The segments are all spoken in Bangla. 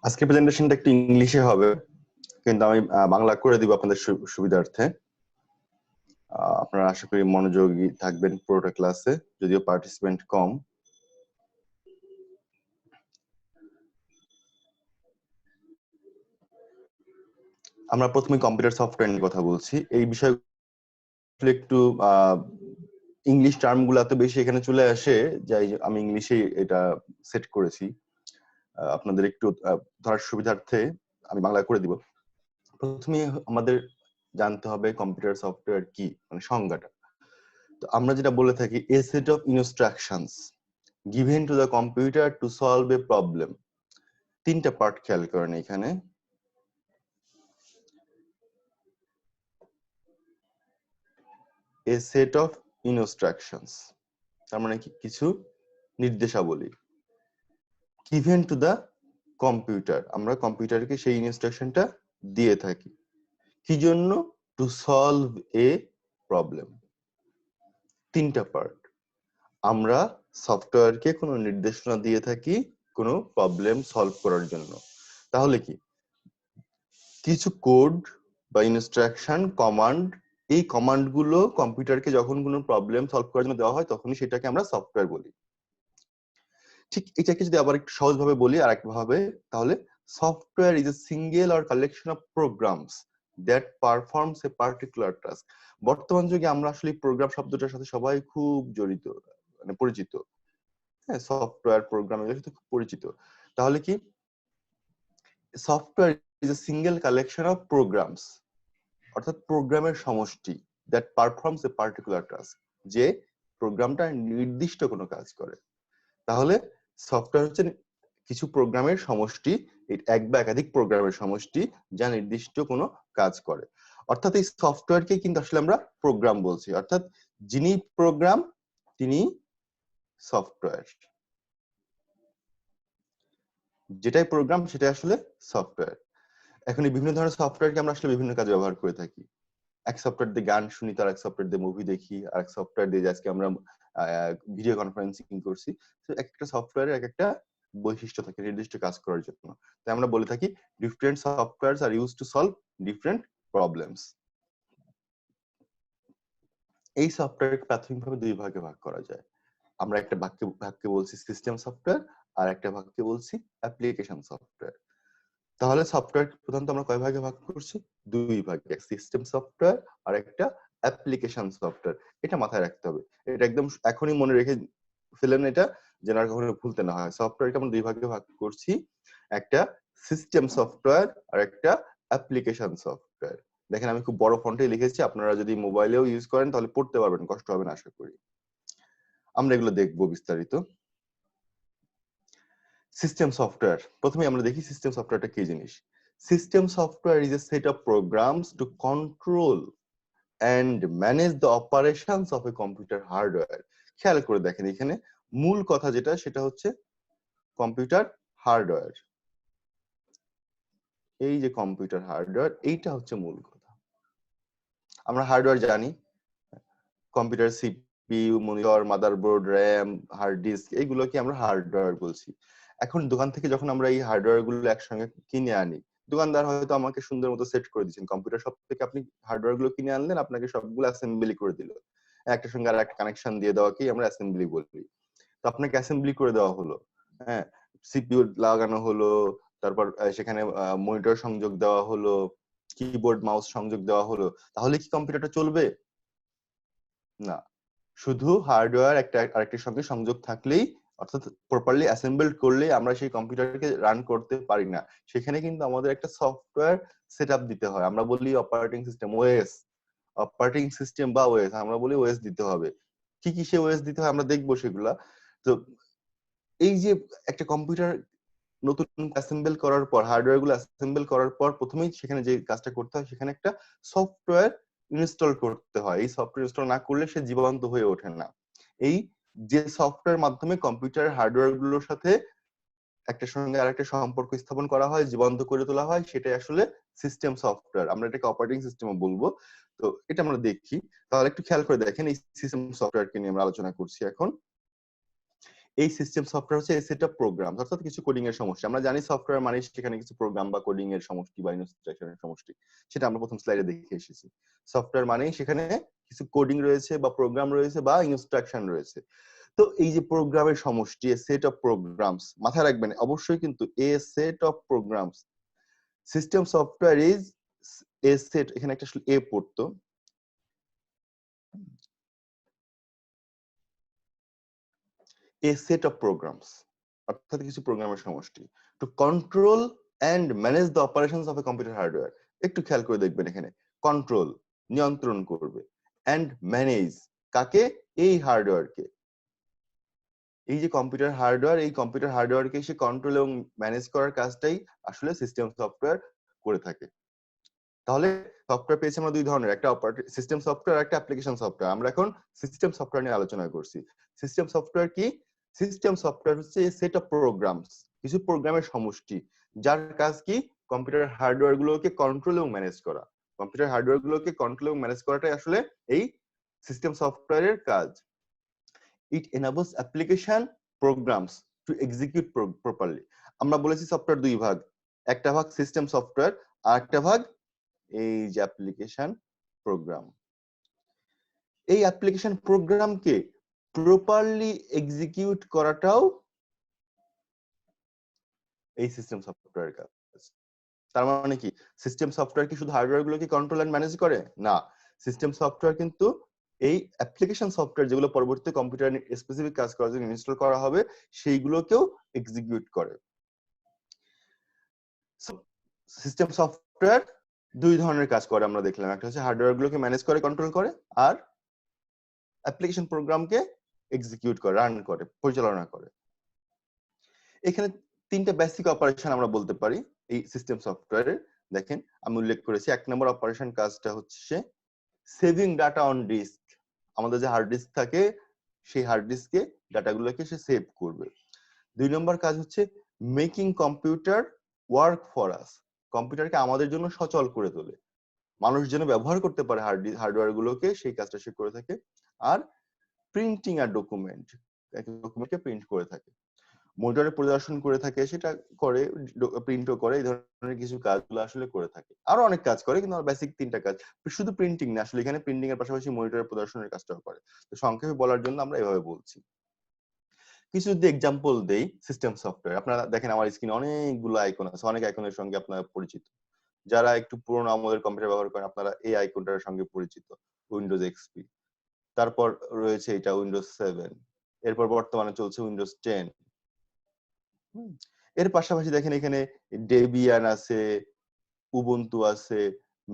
আজকে প্রেজেন্টেশনটা একটু ইংলিশে হবে, কিন্তু আমি বাংলা করে দিব আপনাদের সুবিধার্থে। আপনারা আশা করি মনোযোগী থাকবেন পুরোটা ক্লাসে, যদিও পার্টিসিপেন্ট কম। আমরা প্রথমে কম্পিউটার সফটওয়্যার নিয়ে কথা বলছি। এই বিষয় একটু ইংলিশ টার্ম গুলো এত বেশি এখানে চলে আসে, যাই আমি ইংলিশে এটা সেট করেছি। আপনাদের একটু ধরার সুবিধার্থে আমি বাংলা করে দিব। প্রথমে আমাদের জানতে হবে কম্পিউটার সফটওয়্যার কি, মানে সংজ্ঞাটা। তো আমরা যেটা বলে থাকি, a set of instructions given to the computer to solve a problem। তিনটা পার্ট খেয়াল করেন এখানে। a set of instructions তার মানে কিছু নির্দেশাবলী। given to the computer, আমরা কম্পিউটারকে সেই ইনস্ট্রাকশনটা দিয়ে থাকি কি জন্য? to solve a problem। তিনটা পার্ট। আমরা সফটওয়্যারকে কোনো নির্দেশনা দিয়ে থাকি কোনো প্রবলেম সলভ করার জন্য। তাহলে কি কিছু কোড বা ইনস্ট্রাকশন, কমান্ড, এই কমান্ড গুলো কম্পিউটারকে যখন কোনো প্রবলেম সলভ করার জন্য দেওয়া হয় তখনই সেটাকে আমরা সফটওয়্যার বলি। ঠিক এটাকে যদি আবার একটু সহজভাবে বলি আর একভাবে, তাহলে software is a single or collection of programs that performs a particular task. বর্তমান যুগে আমরা আসলে প্রোগ্রাম শব্দটার সাথে সবাই খুব জড়িত, মানে পরিচিত। হ্যাঁ, সফটওয়্যার প্রোগ্রাম এর সাথে খুব পরিচিত। তাহলে কি software is a single collection of programs, অর্থাৎ প্রোগ্রামের সমষ্টি, that performs a particular task, যে প্রোগ্রামটা নির্দিষ্ট কোনো কাজ করে। তাহলে সফটওয়্যার হচ্ছে কিছু প্রোগ্রামের সমষ্টি, এক বা একাধিক প্রোগ্রামের সমষ্টি যা নির্দিষ্ট কোনো কাজ করে। অর্থাৎ এই সফটওয়্যারকে কিন্তু আসলে আমরা প্রোগ্রাম বলছি, অর্থাৎ যিনি প্রোগ্রাম তিনি সফটওয়্যার। যেটাই প্রোগ্রাম সেটাই আসলে সফটওয়্যার। এখন এই বিভিন্ন ধরনের সফটওয়্যারকে আমরা আসলে বিভিন্ন কাজে ব্যবহার করে থাকি। এক সফটওয়্যার দিয়ে গান শুনি, তার এক সফটওয়্যার দিয়ে মুভি দেখি, আর এক সফটওয়্যার দিয়ে আজকে আমরা ভিডিও কনফারেন্সিং করছি। তো একটা সফটওয়্যারের এক একটা বৈশিষ্ট্য থাকে নির্দিষ্ট কাজ করার জন্য। তাই আমরা বলে থাকি different softwares are used to solve different problems. এই সফটওয়্যারকে প্রাথমিকভাবে দুই ভাগে ভাগ করা যায়। আমরা একটা ভাগকে বলছি সিস্টেম সফটওয়্যার, আর একটা ভাগকে বলছি অ্যাপ্লিকেশন সফটওয়্যার। তাহলে সফটওয়্যার প্রধানত আমরা কয় ভাগে ভাগ করছি? দুই ভাগে, সিস্টেম সফটওয়্যার আর একটা অ্যাপ্লিকেশন সফটওয়্যার। এটা মাথায় রাখতে হবে, এটা একদম এখনই মনে রেখে ফেলেন এটা, যেন আর কখনো ভুলতে না হয়। সফটওয়্যারকে আমরা দুই ভাগে ভাগ করছি, একটা সিস্টেম সফটওয়্যার আর একটা অ্যাপ্লিকেশন সফটওয়্যার। দেখেন আমি খুব বড় ফন্টে লিখেছি, আপনারা যদি মোবাইলেও ইউজ করেন তাহলে পড়তে পারবেন, কষ্ট হবে না আশা করি। আমরা এগুলো দেখবো বিস্তারিত। সিস্টেম সফটওয়্যার, প্রথমে আমরা দেখি সিস্টেম সফটওয়্যারটা কি জিনিস। System software is a set of programs to control and manage the operations of a computer hardware. খেয়াল করে দেখেন এখানে মূল কথা যেটা, সেটা হচ্ছে কম্পিউটার হার্ডওয়্যার। এই যে কম্পিউটার হার্ডওয়্যার, এইটা হচ্ছে মূল কথা। আমরা হার্ডওয়্যার জানি, computer CPU, monitor, motherboard, RAM, hard disk, এইগুলোকে আমরা হার্ডওয়্যার বলছি। এখন দোকান থেকে যখন আমরা এই হার্ডওয়্যার গুলো একসঙ্গে কিনে আনি, দোকানদার হয়তো আমাকে সুন্দর মতো সেট করে দিচ্ছেন, কম্পিউটার শপ থেকে আপনি হার্ডওয়্যার গুলো কিনে আনলেন, আপনাকে সবগুলো অ্যাসেম্বলি করে দিল, একটা সঙ্গে আর একটা কানেকশন দিয়ে দেওয়াকেই আমরা অ্যাসেম্বলি বলি। তো আপনাকে অ্যাসেম্বলি করে দেওয়া হলো, হ্যাঁ, সিপিইউ লাগানো হলো, তারপর সেখানে মনিটর সংযোগ দেওয়া হলো, কিবোর্ড মাউস সংযোগ দেওয়া হলো, তাহলে কি কম্পিউটারটা চলবে? না, শুধু হার্ডওয়্যার একটা আরেকটির সঙ্গে সংযোগ থাকলেই, অর্থাৎ প্রপারলি অ্যাসেম্বলড করলেই আমরা সেই কম্পিউটারকে রান করতে পারি না। সেখানে কিন্তু আমাদের একটা সফটওয়্যার সেটআপ দিতে হয়। আমরা বলি operating system, OS. Operating system বা ওএস, আমরা বলি ওএস দিতে হবে। কি কি সে ওএস দিতে হয় আমরা দেখবো সেগুলা। তো এই যে একটা কম্পিউটার নতুন অ্যাসেম্বল করার পর, হার্ডওয়্যার গুলো অ্যাসেম্বল করার পর প্রথমেই সেখানে যে কাজটা করতে হয়, সেখানে একটা সফটওয়্যার ইনস্টল করতে হয়। এই সফটওয়্যার ইনস্টল না করলে সে জীবন্ত হয়ে ওঠে না। এই যে সফটওয়্যার মাধ্যমে কম্পিউটার হার্ডওয়্যার গুলোর সাথে একটা সঙ্গে আরেকটা সম্পর্ক স্থাপন করা হয়, জীবন্ত করে তোলা হয়, সেটাই আসলে সিস্টেম সফটওয়্যার। আমরা এটাকে অপারেটিং সিস্টেমও বলবো। তো এটা আমরা দেখি। তাহলে একটু খেয়াল করে দেখেন, এই সিস্টেম সফটওয়্যারকে নিয়ে আমরা আলোচনা করছি এখন। এই সিস্টেম সফটওয়্যার হচ্ছে সেট অফ প্রোগ্রাম, অর্থাৎ কিছু কোডিং এর সমষ্টি। আমরা জানি সফটওয়্যার মানে সেখানে কিছু প্রোগ্রাম বা কোডিং এর সমষ্টি বা ইনস্ট্রাকশনের সমষ্টি, সেটা আমরা প্রথম স্লাইডে দেখে এসেছি। সফটওয়্যার মানেই সেখানে কিছু কোডিং রয়েছে বা প্রোগ্রাম রয়েছে বা ইনস্ট্রাকশন রয়েছে। তো এই যে প্রোগ্রামের সমষ্টি, সেট অফ প্রোগ্রামস, মাথায় রাখবেন অবশ্যই কিন্তু a set of programs. System software is a set, এখানে একটা এ পড়তো, এ সেট অফ প্রোগ্রামস, অর্থাৎ কিছু প্রোগ্রামের সমষ্টি, to control and manage the operations of a computer hardware. একটু খেয়াল করে দেখবেন এখানে, কন্ট্রোল নিয়ন্ত্রণ করবে, এন্ড ম্যানেজ কাকে? এই হার্ডওয়্যারকে। এই যে কম্পিউটার হার্ডওয়্যার, এই কম্পিউটার হার্ডওয়্যারকে সে কন্ট্রোল এবং ম্যানেজ করার কাজটাই আসলে সিস্টেম সফটওয়্যার করে থাকে। তাহলে সফটওয়্যার পেয়েছি আমরা দুই ধরনের, একটা অপারেটিং সিস্টেম সফটওয়্যার, একটা অ্যাপ্লিকেশন সফটওয়্যার। আমরা এখন সিস্টেম সফটওয়্যার নিয়ে আলোচনা করছি। সিস্টেম সফটওয়্যার কি? সিস্টেম সফটওয়্যার হচ্ছে সেট অফ প্রোগ্রামস, কিছু প্রোগ্রামের সমষ্টি, যার কাজ কি? কম্পিউটার হার্ডওয়্যার গুলোকে কন্ট্রোল এবং ম্যানেজ করা। কম্পিউটার হার্ডওয়্যার গুলোকে কন্ট্রোল এবং ম্যানেজ করাটাই আসলে এই সিস্টেম সফটওয়্যারের কাজ। It enables application programs to execute properly. আমরা বলেছি সফটওয়্যার দুই ভাগ, একটা ভাগ সিস্টেম সফটওয়্যার আর একটা ভাগ এই যে অ্যাপ্লিকেশন প্রোগ্রাম। এই অ্যাপ্লিকেশন প্রোগ্রামকে প্রপারলি এক্সিকিউট করাটাও এই সিস্টেম সফটওয়্যারের কাজ। তার মানে কি সিস্টেম সফটওয়্যার কি শুধু হার্ডওয়্যার গুলোকে কন্ট্রোল এন্ড ম্যানেজ করে? না, সিস্টেম সফটওয়্যার কিন্তু এই অ্যাপ্লিকেশন সফটওয়্যার যেগুলো পরবর্তীতে কম্পিউটার স্পেসিফিক কাজ করার জন্য ইনস্টল করা হবে সেইগুলোকেও এক্সিকিউট করে। সিস্টেম সফটওয়্যার দুই ধরনের কাজ করে আমরা দেখলাম, একটা হচ্ছে হার্ডওয়্যার গুলোকে ম্যানেজ করে কন্ট্রোল করে, আর অ্যাপ্লিকেশন প্রোগ্রামকে এক্সিকিউট করে, রান করে, পরিচালনা করে। এখানে তিনটা বেসিক অপারেশন আমরা বলতে পারি এই সিস্টেম সফটওয়্যারে। দেখেন আমি উল্লেখ করেছি, এক নম্বর অপারেশন কাজটা হচ্ছে সেভিং ডাটা অন ডিস্ক। আমাদের যে হার্ড ডিস্ক থাকে সেই হার্ড ডিস্কে ডাটাগুলোকে সে সেভ করবে। দুই নম্বর কাজ হচ্ছে making computer work for us, কম্পিউটারকে আমাদের জন্য সচল করে তোলে, মানুষ যেন ব্যবহার করতে পারে হার্ডওয়্যার গুলোকে, সেই কাজটা সে করে থাকে। আর প্রিন্টিং আর ডকুমেন্ট, ডকুমেন্টকে প্রিন্ট করে থাকে, মনিটরে প্রদর্শন করে থাকে, সেটা করে, প্রিন্টও করে, এই ধরনের কিছু কাজগুলো আসলে করে থাকে। আরো অনেক কাজ করে কিন্তু আমার বেসিক তিনটা কাজ, শুধু প্রিন্টিং না, আসলে এখানে প্রিন্টিং এর পাশাপাশি মনিটরে প্রদর্শনের কাজটাও করে। তো সংক্ষেপে বলার জন্য আমরা এভাবে বলছি। কিছু যদি এক্সাম্পল দেই সিস্টেম সফটওয়্যার, আপনারা দেখেন আমার স্ক্রিনে অনেকগুলো আইকন আছে, অনেক আইকনের সঙ্গে আপনারা পরিচিত। যারা একটু পুরোনো আমলের কম্পিউটার ব্যবহার করেন আপনারা এই আইকনটার সঙ্গে পরিচিত, উইন্ডোজ এক্সপি। তারপর রয়েছে এটা উইন্ডোজ 7, এরপর বর্তমানে চলছে উইন্ডোজ 10। এর পাশাপাশি দেখেন এখানে ডেবিয়ান আছে, উবুন্টু আছে,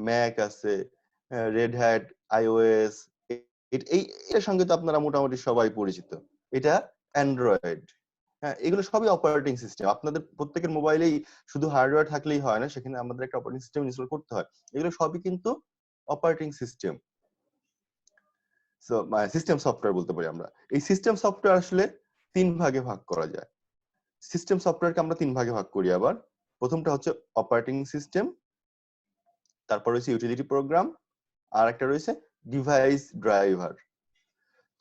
ম্যাক আছে, রেড হ্যাট, আইওএস। এই এর সঙ্গে তো আপনারা মোটামুটি সবাই পরিচিত। এটা অ্যান্ড্রয়েড। হ্যাঁ, এগুলো সবই অপারেটিং সিস্টেম। আপনাদের প্রত্যেকের মোবাইলেই শুধু হার্ডওয়্যার থাকলেই হয় না, সেখানে আমাদের একটা অপারেটিং সিস্টেম ইনস্টল করতে হয়। এগুলো সবই কিন্তু operating system. So system software বলতে পারি আমরা। এই সিস্টেম সফটওয়্যার আসলে তিন ভাগে ভাগ করা যায়। সিস্টেম সফটওয়্যারকে আমরা তিন ভাগে ভাগ করি আবার। প্রথমটা হচ্ছে অপারেটিং সিস্টেম, তারপর রয়েছে ইউটিলিটি প্রোগ্রাম, আর একটা রয়েছে ডিভাইস ড্রাইভার।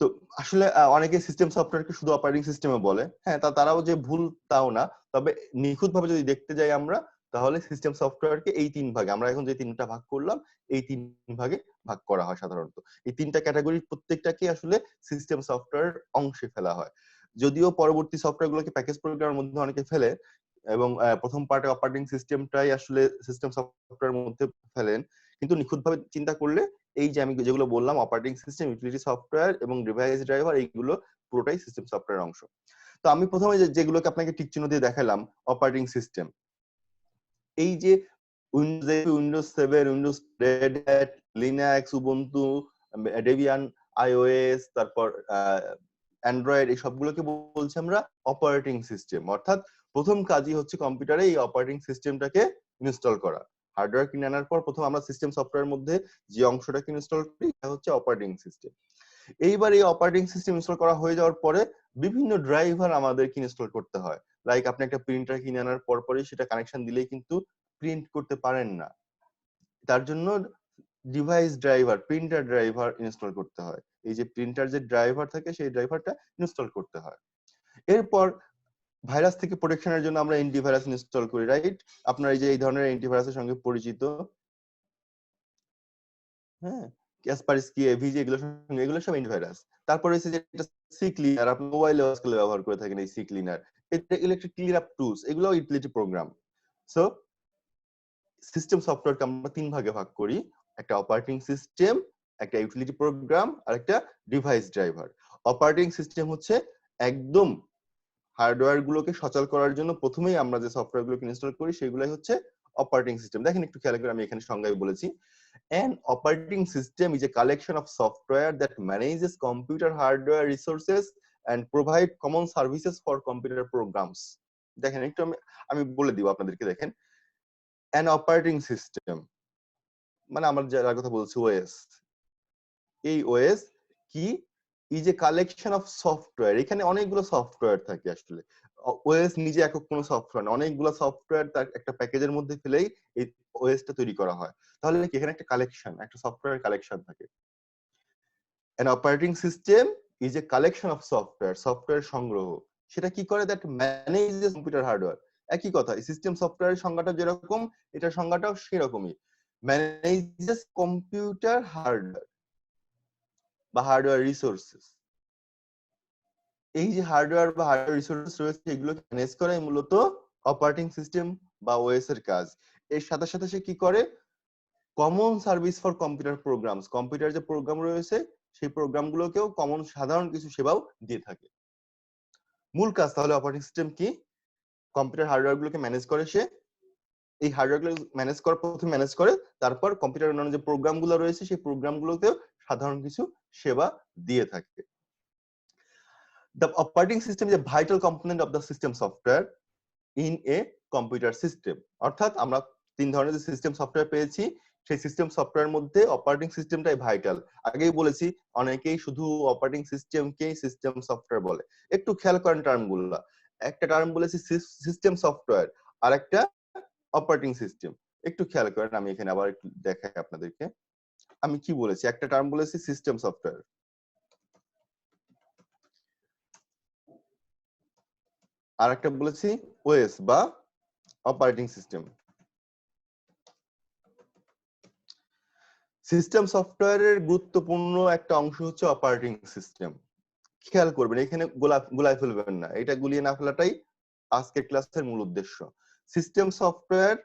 তো আসলে অনেকে সিস্টেম সফটওয়্যারকে শুধু অপারেটিং সিস্টেমে বলে, হ্যাঁ, তারাও যে ভুল তাও না, তবে নিখুঁত ভাবে যদি দেখতে যাই আমরা, তাহলে সিস্টেম সফটওয়্যারকে এই তিন ভাগে, আমরা এখন যে তিনটা ভাগ করলাম এই তিন ভাগে ভাগ করা হয় সাধারণত। এই তিনটা ক্যাটাগরির প্রত্যেকটাকে আসলে সিস্টেম সফটওয়্যার অংশে ফেলা হয়, যদিও পরবর্তী সফটওয়্যার গুলোকে প্যাকেজ প্রোগ্রামের মধ্যে অনেকে ফেলে, এবং প্রথম পার্টে অপারেটিং সিস্টেমটাই আসলে সিস্টেম সফটওয়্যারের মধ্যে ফেলেন। কিন্তু নিখুঁতভাবে চিন্তা করলে এই যে আমি যেগুলো বললাম অপারেটিং সিস্টেম, ইউটিলিটি সফটওয়্যার এবং ডিভাইস ড্রাইভার, এইগুলো পুরোটাই সিস্টেম সফটওয়্যার অংশ। তো আমি প্রথমে যেগুলোকে আপনাকে টিক চিহ্ন দিয়ে দেখালাম অপারেটিং সিস্টেম, এই যে Windows 7, Windows, Red Hat, Linux, Ubuntu, Debian, iOS, তারপর অ্যান্ড্রয়েড, এই সবগুলোকে বলছি আমরা অপারেটিং সিস্টেম। অর্থাৎ প্রথম কাজই হচ্ছে কম্পিউটারে এই অপারেটিং সিস্টেমটাকে ইনস্টল করা। হার্ডওয়্যার কিনে আনার পর প্রথম আমরা সিস্টেম সফটওয়্যারের মধ্যে যে অংশটাকে ইনস্টল করি এটা হচ্ছে অপারেটিং সিস্টেম। এইবার এই অপারেটিং সিস্টেম ইনস্টল করা হয়ে যাওয়ার পরে বিভিন্ন ড্রাইভার আমাদেরকে ইনস্টল করতে হয়। লাইক আপনি একটা প্রিন্টার কিনে আনার পরই সেটা কানেকশন দিলেই কিন্তু প্রিন্ট করতে পারেন না, তার জন্য device driver, printer driver install করতে হয়। এই যে প্রিন্টার যে ড্রাইভার থাকে সেই ড্রাইভারটা ইনস্টল করতে হয়। এরপর ভাইরাস থেকে প্রোটেকশনের জন্য আমরা অ্যান্টিভাইরাস ইনস্টল করি, রাইট? আপনারা এই যে এই ধরনের অ্যান্টিভাইরাসের সঙ্গে পরিচিত, হ্যাঁ, ক্যাসপারস্কি, এভিজি, এগুলো সব অ্যান্টিভাইরাস। তারপরে হচ্ছে যে সি ক্লিনার, আপনি মোবাইলে আজকাল ব্যবহার করে থাকেন এই সি ক্লিনার, এগুলো একটা ক্লিন আপ টুলস, এগুলো ইউটিলিটি প্রোগ্রাম। সো সিস্টেম সফটওয়্যারকে আমরা তিন ভাগে ভাগ করি, একটা অপারেটিং সিস্টেম, একটা ইউটিলিটি প্রোগ্রাম, আর একটা ডিভাইস ড্রাইভার। অপারেটিং সিস্টেম হচ্ছে একদম হার্ডওয়্যার গুলোকে সচল করার জন্য প্রথমেই আমরা যে সফটওয়্যার গুলোকে ইনস্টল করি সেগুলাই হচ্ছে অপারেটিং সিস্টেম। দেখেন একটু খেয়াল করে আমি এখানে সংজ্ঞায় বলেছি, an operating system is a collection of software that manages computer hardware resources and provide common services for computer programs. দেখেন একটু আমি বলে দিব আপনাদেরকে, দেখেন an operating system মানে আমরা যার কথা বলছি ওএস, এই ওএস কি, is a collection of software, এখানে অনেকগুলো সফটওয়্যার থাকে। আসলে ওএস নিজে একক কোনো সফটওয়্যার না, অনেকগুলো সফটওয়্যার তার একটা প্যাকেজের মধ্যে ফেলেই এই ওএসটা তৈরি করা হয়। তাহলে কি এখানে একটা কালেকশন, একটা সফটওয়্যার কালেকশন থাকে। an operating system is a collection of software, software সংগ্রহ। সেটা কি করে, দ্যাট ম্যানেজেস কম্পিউটার হার্ডওয়্যার। একই কথা, সিস্টেম সফটওয়্যারের সংজ্ঞাটা যেরকম এটার সংজ্ঞাটাও সেরকমই, ম্যানেজেস কম্পিউটার হার্ডওয়্যার বা হার্ডওয়্যার রিসোর্সেস। এই যে হার্ডওয়্যার বা হার্ডওয়্যার রিসোর্স রয়েছে এগুলোকে ম্যানেজ করে মূলত অপারেটিং সিস্টেম বা ওএস এর কাজ। এর সাথে সাথে সে কি করে, common service for computer programs, computer যে প্রোগ্রাম রয়েছে সেই প্রোগ্রামগুলোকেও কমন সাধারণ কিছু সেবাও দিয়ে থাকে। মূল কাজ তাহলে অপারেটিং সিস্টেম কি, কম্পিউটার হার্ডওয়্যার গুলোকে ম্যানেজ করে, সে এই হার্ডওয়্যার গুলো ম্যানেজ করে, প্রথমে ম্যানেজ করে, তারপর কম্পিউটার অন্যান্য যে প্রোগ্রামগুলো রয়েছে সেই প্রোগ্রামগুলোতেও সাধারণ কিছু সেবা দিয়ে থাকে। The operating system is a vital component of the system software in a computer system. অর্থাৎ আমরা তিন ধরনের যে সিস্টেম সফটওয়্যার পেয়েছি, সেই সিস্টেম সফটওয়্যারের মধ্যে অপারেটিং সিস্টেমটাই ভাইটাল। আগেই বলেছি অনেকেই শুধু অপারেটিং সিস্টেমকেই সিস্টেম সফটওয়্যার বলে। একটু খেয়াল করেন টার্মগুলো, একটা টার্ম বলেছি সিস্টেম সফটওয়্যার, আর একটা অপারেটিং সিস্টেম। একটু খেয়াল করেন, আমি এখানে আবার একটু দেখাই আপনাদেরকে আমি কি বলেছি। একটা টার্ম বলেছি সিস্টেম সফটওয়্যার, আর একটা বলেছি ওএস বা অপারেটিং সিস্টেম। সিস্টেম সফটওয়্যারের গুরুত্বপূর্ণ একটা অংশ হচ্ছে অপারেটিং সিস্টেম। খেয়াল করবেন এখানে গুলায় ফেলবেন না, এটা গুলিয়ে না ফেলাটাই আজকের ক্লাসের মূল উদ্দেশ্য। সিস্টেম সফটওয়্যার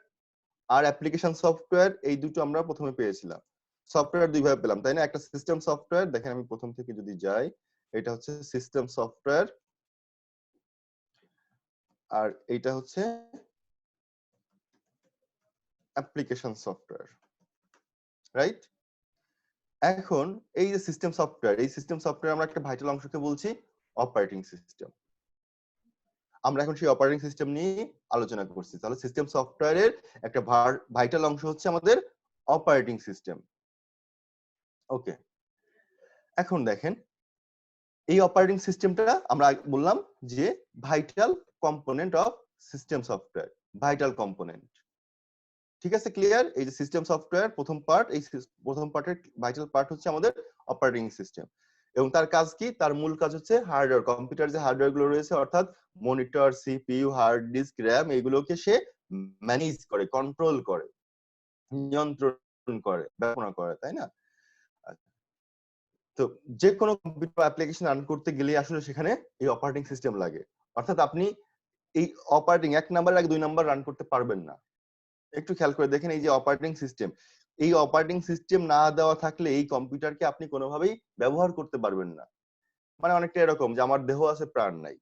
আর অ্যাপ্লিকেশন সফটওয়্যার এই দুটো আমরা প্রথমে পেয়েছিলাম। সফটওয়্যার দুই ভাবে পেলাম, তাই না? একটা সিস্টেম সফটওয়্যার, দেখেন আমি প্রথম থেকে যদি যাই, এটা হচ্ছে সিস্টেম সফটওয়্যার, আর এইটা হচ্ছে অ্যাপ্লিকেশন সফটওয়্যার, রাইট? এখন এই যে সিস্টেম সফটওয়্যার, এই সিস্টেম সফটওয়্যার আমরা একটা ভাইটাল অংশকে বলছি অপারেটিং সিস্টেম। আমরা এখন সেই অপারেটিং সিস্টেম নিয়ে আলোচনা করছি। তাহলে সিস্টেম সফটওয়্যারের একটা ভাইটাল অংশ হচ্ছে আমাদের অপারেটিং সিস্টেম। ওকে, এখন দেখেন এই অপারেটিং সিস্টেমটা আমরা বললাম যে vital component of system software, vital component. ঠিক আছে, ক্লিয়ার? এই যে সিস্টেম সফটওয়্যার প্রথম পার্ট, এই প্রথম পার্টের ভাইটাল পার্ট হচ্ছে আমাদের অপারেটিং সিস্টেম। এবং তার কাজ কি, তার মূল কাজ হচ্ছে হার্ডওয়্যার, কম্পিউটার যে হার্ডওয়্যার গুলো রয়েছে অর্থাৎ monitor, CPU, hard disk, RAM, এগুলোকে সে ম্যানেজ করে, কন্ট্রোল করে, নিয়ন্ত্রণ করে, ব্যবহার করে, তাই না? তো যে কোনো কম্পিউটার অ্যাপ্লিকেশন রান করতে গেলে আসলে সেখানে এই অপারেটিং সিস্টেম লাগে। অর্থাৎ আপনি এই অপারেটিং এক নাম্বার আগে দুই নাম্বার রান করতে পারবেন না। একটু খেয়াল করে দেখেন এই যে অপারেটিং সিস্টেম, এই অপারেটিং সিস্টেম না দেওয়া থাকলে এই কম্পিউটারকে আপনি কোনোভাবেই ব্যবহার করতে পারবেন না। মানে অনেকটা এরকম যে আমার দেহ আছে প্রাণ নাই,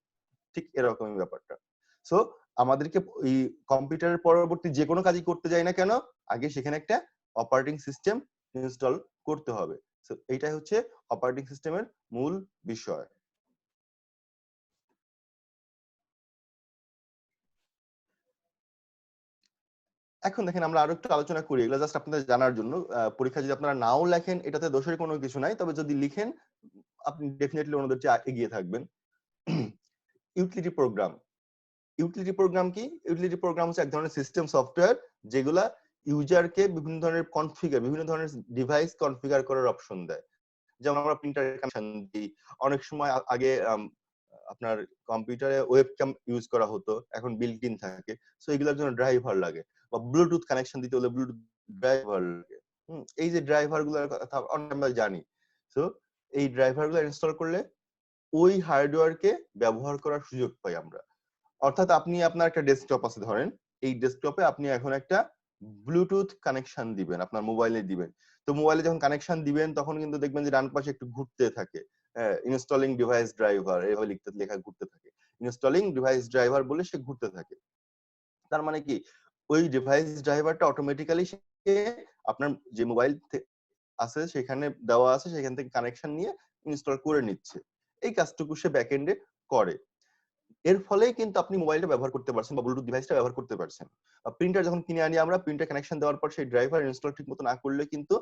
ঠিক এরকমই ব্যাপারটা। সো আমাদেরকে এই কম্পিউটারের পরবর্তী যে কোনো কাজই করতে যাই না কেন, আগে সেখানে একটা অপারেটিং সিস্টেম ইনস্টল করতে হবে। সো এইটাই হচ্ছে অপারেটিং সিস্টেমের মূল বিষয়। এখন দেখেন আমরা আরো একটু আলোচনা করি, এগুলো জাস্ট আপনাদের জানার জন্য। পরীক্ষা যদি আপনারা নাও লেখেন এটাতে দোষের কোনো কিছু নাই, তবে যদি লিখেন আপনি ডেফিনেটলি অন্যদের চেয়ে এগিয়ে থাকবেন। ইউটিলিটি প্রোগ্রাম, ইউটিলিটি প্রোগ্রাম কি? ইউটিলিটি প্রোগ্রাম হচ্ছে এক ধরনের সিস্টেম সফটওয়্যার যেগুলা ইউজারকে বিভিন্ন ধরনের কনফিগার, বিভিন্ন ধরনের ডিভাইস কনফিগার করার অপশন দেয়। যেমন আমরা প্রিন্টার কানেকশন দিই, অনেক সময় আগে আপনার কম্পিউটারে ওয়েবক্যাম ইউজ করা হতো, এখন বিল্ট ইন থাকে। সো এগুলোর জন্য ড্রাইভার লাগে, বা ব্লুটুথ কানেকশন দিতে হলে ব্লুটুথ ড্রাইভার লাগে। এই যে ড্রাইভার গুলোর কথা অনেক আমরা জানি। সো এই ড্রাইভার গুলো ইনস্টল করলে ওই হার্ডওয়্যারকে ব্যবহার করার সুযোগ পাই আমরা। অর্থাৎ আপনি আপনার একটা ডেস্কটপ আছে ধরেন, এই ডেস্কটপে আপনি এখন একটা ব্লুটুথ কানেকশন দিবেন, আপনার মোবাইলে দিবেন। তো মোবাইলে যখন কানেকশন দিবেন তখন কিন্তু দেখবেন যে ডান পাশে একটু ঘুরতে থাকে, হ্যাঁ, ইনস্টলিং ডিভাইস ড্রাইভার এভাবে লেখা ঘুরতে থাকে, ইনস্টলিং ডিভাইস ড্রাইভার বলে সে ঘুরতে থাকে। তার মানে কি, ওই ডিভাইস ড্রাইভারটা অটোমেটিক্যালি সে আপনার যে মোবাইল আছে সেখানে দেওয়া আছে, সেখান থেকে কানেকশন নিয়ে ইনস্টল করে নিচ্ছে। এই কাজটুকু সে ব্যাকএন্ডে করে। এর ফলেই কিন্তু আপনি মোবাইলটা ব্যবহার করতে পারছেন বা ব্লুটুথ ডিভাইসটা ব্যবহার করতে পারছেন। প্রিন্টার যখন কিনে আনি আমরা, প্রিন্টার কানেকশন দেওয়ার পর সেই ড্রাইভার ইনস্টল ঠিক মতো না করলে কিন্তু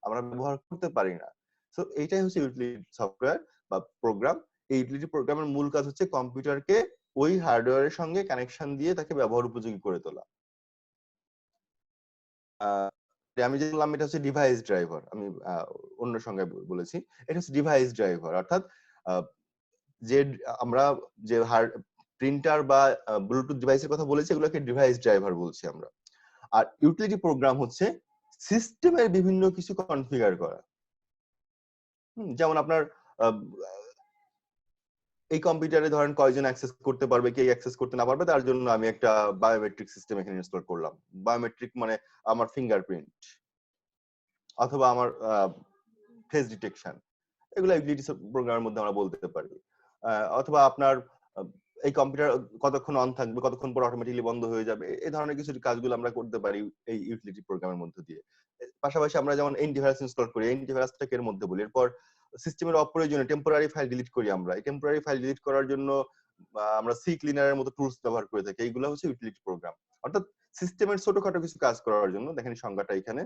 আমরা ব্যবহার করতে পারি না। সো এইটাই হচ্ছে ইউটিলিটি সফটওয়্যার বা প্রোগ্রাম। এই ইউটিলিটি প্রোগ্রামের মূল কাজ হচ্ছে কম্পিউটারকে ওই হার্ডওয়্যারের সঙ্গে কানেকশন দিয়ে তাকে ব্যবহার উপযোগী করে তোলা। আমি যে বললাম এটা হচ্ছে ডিভাইস ড্রাইভার, আমি অন্য সংজ্ঞায় বলেছি। এটা হচ্ছে ডিভাইস ড্রাইভার, অর্থাৎ যে আমরা যে প্রিন্টার বা ব্লুটুথ ডিভাইসের কথা বলেছি এগুলোকে ডিভাইস ড্রাইভার বলছি আমরা। আর ইউটিলিটি প্রোগ্রাম হচ্ছে সিস্টেমের বিভিন্ন কিছু কনফিগার করা। যেমন আপনার এই কম্পিউটারে ধরেন কয়জন অ্যাক্সেস করতে পারবে, কে অ্যাক্সেস করতে না পারবে, তার জন্য আমি একটা বায়োমেট্রিক সিস্টেম এখানে ইনস্টল করলাম। বায়োমেট্রিক মানে আমার ফিঙ্গারপ্রিন্ট অথবা আমার ফেস ডিটেকশন, এগুলো ইউটিলিটি প্রোগ্রামের মধ্যে আমরা বলতে পারি। অথবা আপনার এই কম্পিউটার কতক্ষণ অন থাকবে, কতক্ষণ পর অটোমেটিক্যালি বন্ধ হয়ে যাবে, এই ধরনের কিছু কাজগুলো আমরা করতে পারি এই ইউটিলিটি প্রোগ্রামের মধ্যে দিয়ে। পাশাপাশি আমরা যেমন এন্টিভাইরাস ইনস্টল করি, এন্টিভাইরাসটাকে এর মধ্যে বলি। এরপর সিস্টেমের অপ্রয়োজনীয় টেম্পোরারি ফাইল ডিলিট করি আমরা। এই টেম্পোরারি ফাইল ডিলিট করার জন্য আমরা সি ক্লিনারের মতো টুলস ব্যবহার করে থাকি। এইগুলো হচ্ছে ইউটিলিটি প্রোগ্রাম। অর্থাৎ সিস্টেমের ছোটখাটো কিছু কাজ করার জন্য, দেখেন সংজ্ঞাটা এখানে,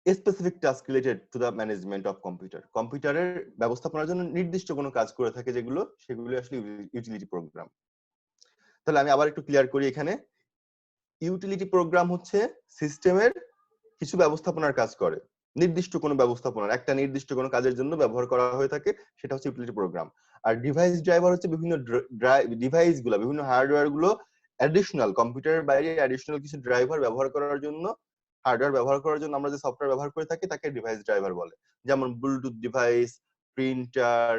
specific task related to the management of computer. কম্পিউটারের ব্যবস্থাপনার জন্য নির্দিষ্ট কোনো কাজ করে থাকে যেগুলো, সেগুলো আসলে ইউটিলিটি প্রোগ্রাম। তাহলে আমি আবার একটু ক্লিয়ার করি এখানে, ইউটিলিটি প্রোগ্রাম হচ্ছে সিস্টেমের কিছু ব্যবস্থাপনার কাজ করে, নির্দিষ্ট কোনো ব্যবস্থাপনার একটা নির্দিষ্ট কোনো কাজের জন্য ব্যবহার করা হয়ে থাকে, সেটা হচ্ছে ইউটিলিটি প্রোগ্রাম। আর ডিভাইস ড্রাইভার হচ্ছে বিভিন্ন ডিভাইস গুলো, বিভিন্ন হার্ডওয়্যার গুলো অ্যাডিশনাল, কম্পিউটারের বাইরে অ্যাডিশনাল কিছু ড্রাইভার ব্যবহার করার জন্য, হার্ডওয়্যার ব্যবহার করার জন্য আমরা যে সফটওয়্যার ব্যবহার করে থাকি তাকে ডিভাইস ড্রাইভার বলে। যেমন ব্লুটুথ ডিভাইস, প্রিন্টার,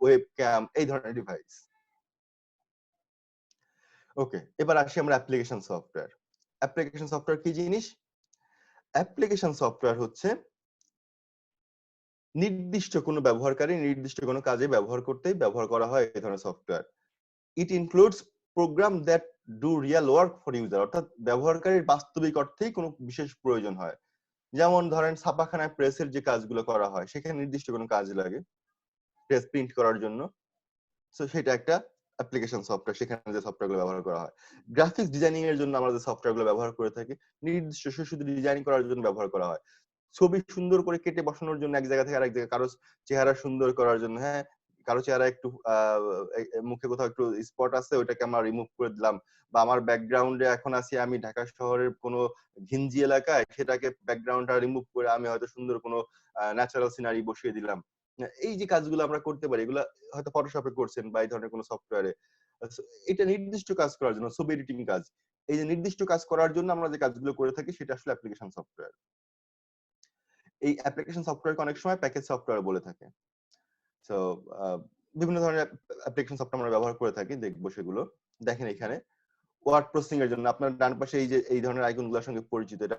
ওয়েবক্যাম, এই ধরনের ডিভাইস। ওকে, এবার আসি আমরা অ্যাপ্লিকেশন সফটওয়্যার। অ্যাপ্লিকেশন সফটওয়্যার কি জিনিস? অ্যাপ্লিকেশন সফটওয়্যার হচ্ছে নির্দিষ্ট কোনো ব্যবহারকারী নির্দিষ্ট কোনো কাজে ব্যবহার করতেই ব্যবহার করা হয় এই ধরনের software. It includes program that do real work for user, অর্থাৎ ব্যবহারকারীর বাস্তবিক অর্থেই কোনো বিশেষ প্রয়োজন হয়। যেমন ধরেন ছাপাখানায় প্রেসের যে কাজগুলো করা হয় সেখানে নির্দিষ্ট কোনো কাজ লাগে প্রেস প্রিন্ট করার জন্য। সো সেটা একটা অ্যাপ্লিকেশন সফটওয়্যার, সেখানে যে সফটওয়্যারগুলো ব্যবহার করা হয়। গ্রাফিক্স ডিজাইনিং এর জন্য আমরা যে সফটওয়্যারগুলো ব্যবহার করে থাকি নির্দিষ্ট শুধু ডিজাইন করার জন্য ব্যবহার করা হয়। ছবি সুন্দর করে কেটে বসানোর জন্য এক জায়গা থেকে আরেক জায়গায়, কারো চেহারা সুন্দর করার জন্য, হ্যাঁ, কারো চেহারা একটু মুখে কোথাও একটু স্পট আছে ওইটাকে আমরা রিমুভ করে দিলাম, বা আমার ব্যাকগ্রাউন্ডে এখন আছি আমি ঢাকা শহরের কোনো ঘিঞ্জি এলাকায়, সেটাকে ব্যাকগ্রাউন্ডটা রিমুভ করে আমি হয়তো সুন্দর কোনো ন্যাচারাল সিনারি বসিয়ে দিলাম। এই যে কাজগুলো আমরা করতে পারি, এগুলো হয়তো ফটোশপে করছেন বা এই ধরনের কোনো সফটওয়্যারে। এটা নির্দিষ্ট কাজ করার জন্য, ছবি এডিটিং কাজ, এই যে নির্দিষ্ট কাজ করার জন্য আমরা যে কাজগুলো করে থাকি সেটা আসলে অ্যাপ্লিকেশন সফটওয়্যার। এই অ্যাপ্লিকেশন সফটওয়্যারকে অনেক সময় প্যাকেজ সফটওয়্যার বলে থাকে। সো বিভিন্ন ধরনের অ্যাপ্লিকেশন সফটওয়্যার আমরা ব্যবহার করে থাকি, দেখবো সেগুলো। দেখেন এখানে ওয়ার্ড প্রসেসিং এর জন্য আপনার ডান পাশে এই যে এই ধরনের আইকনগুলোর সঙ্গে পরিচিত, এটা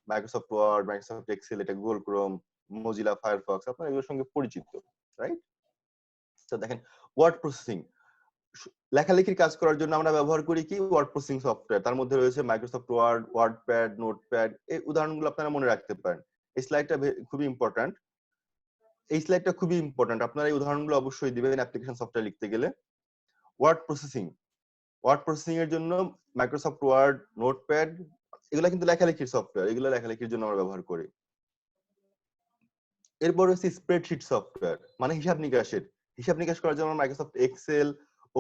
মাইক্রোসফট ওয়ার্ড, মাইক্রোসফট এক্সেল, এটা গুগল ক্রোম, মজিলা ফায়ারফক্স, আপনারা এগুলোর সঙ্গে পরিচিত, রাইট? তো দেখেন ওয়ার্ড প্রসেসিং, লেখালেখির কাজ করার জন্য আমরা ব্যবহার করি কি ওয়ার্ড প্রসেসিং সফটওয়্যার। তার মধ্যে রয়েছে মাইক্রোসফট ওয়ার্ড, ওয়ার্ডপ্যাড, নোটপ্যাড। এই উদাহরণগুলো আপনারা মনে রাখতে পারেন। এই স্লাইডটা খুবই ইম্পর্ট্যান্ট, এই স্লাইডটা খুবই ইম্পর্ট্যান্ট, আপনারা এই উদাহরণগুলো অবশ্যই দিবেন অ্যাপ্লিকেশন সফটওয়্যার লিখতে গেলে। ওয়ার্ড প্রসেসিং, ওয়ার্ড প্রসেসিং এর জন্য মাইক্রোসফট ওয়ার্ড, নোটপ্যাড, এগুলা কিন্তু লেখালেখির সফটওয়্যার, এগুলো লেখালেখির জন্য আমরা ব্যবহার করি। এরপর হচ্ছে স্প্রেডশিট সফটওয়্যার, মানে হিসাব নিকাশের, হিসাব নিকাশ করার জন্য Microsoft Excel,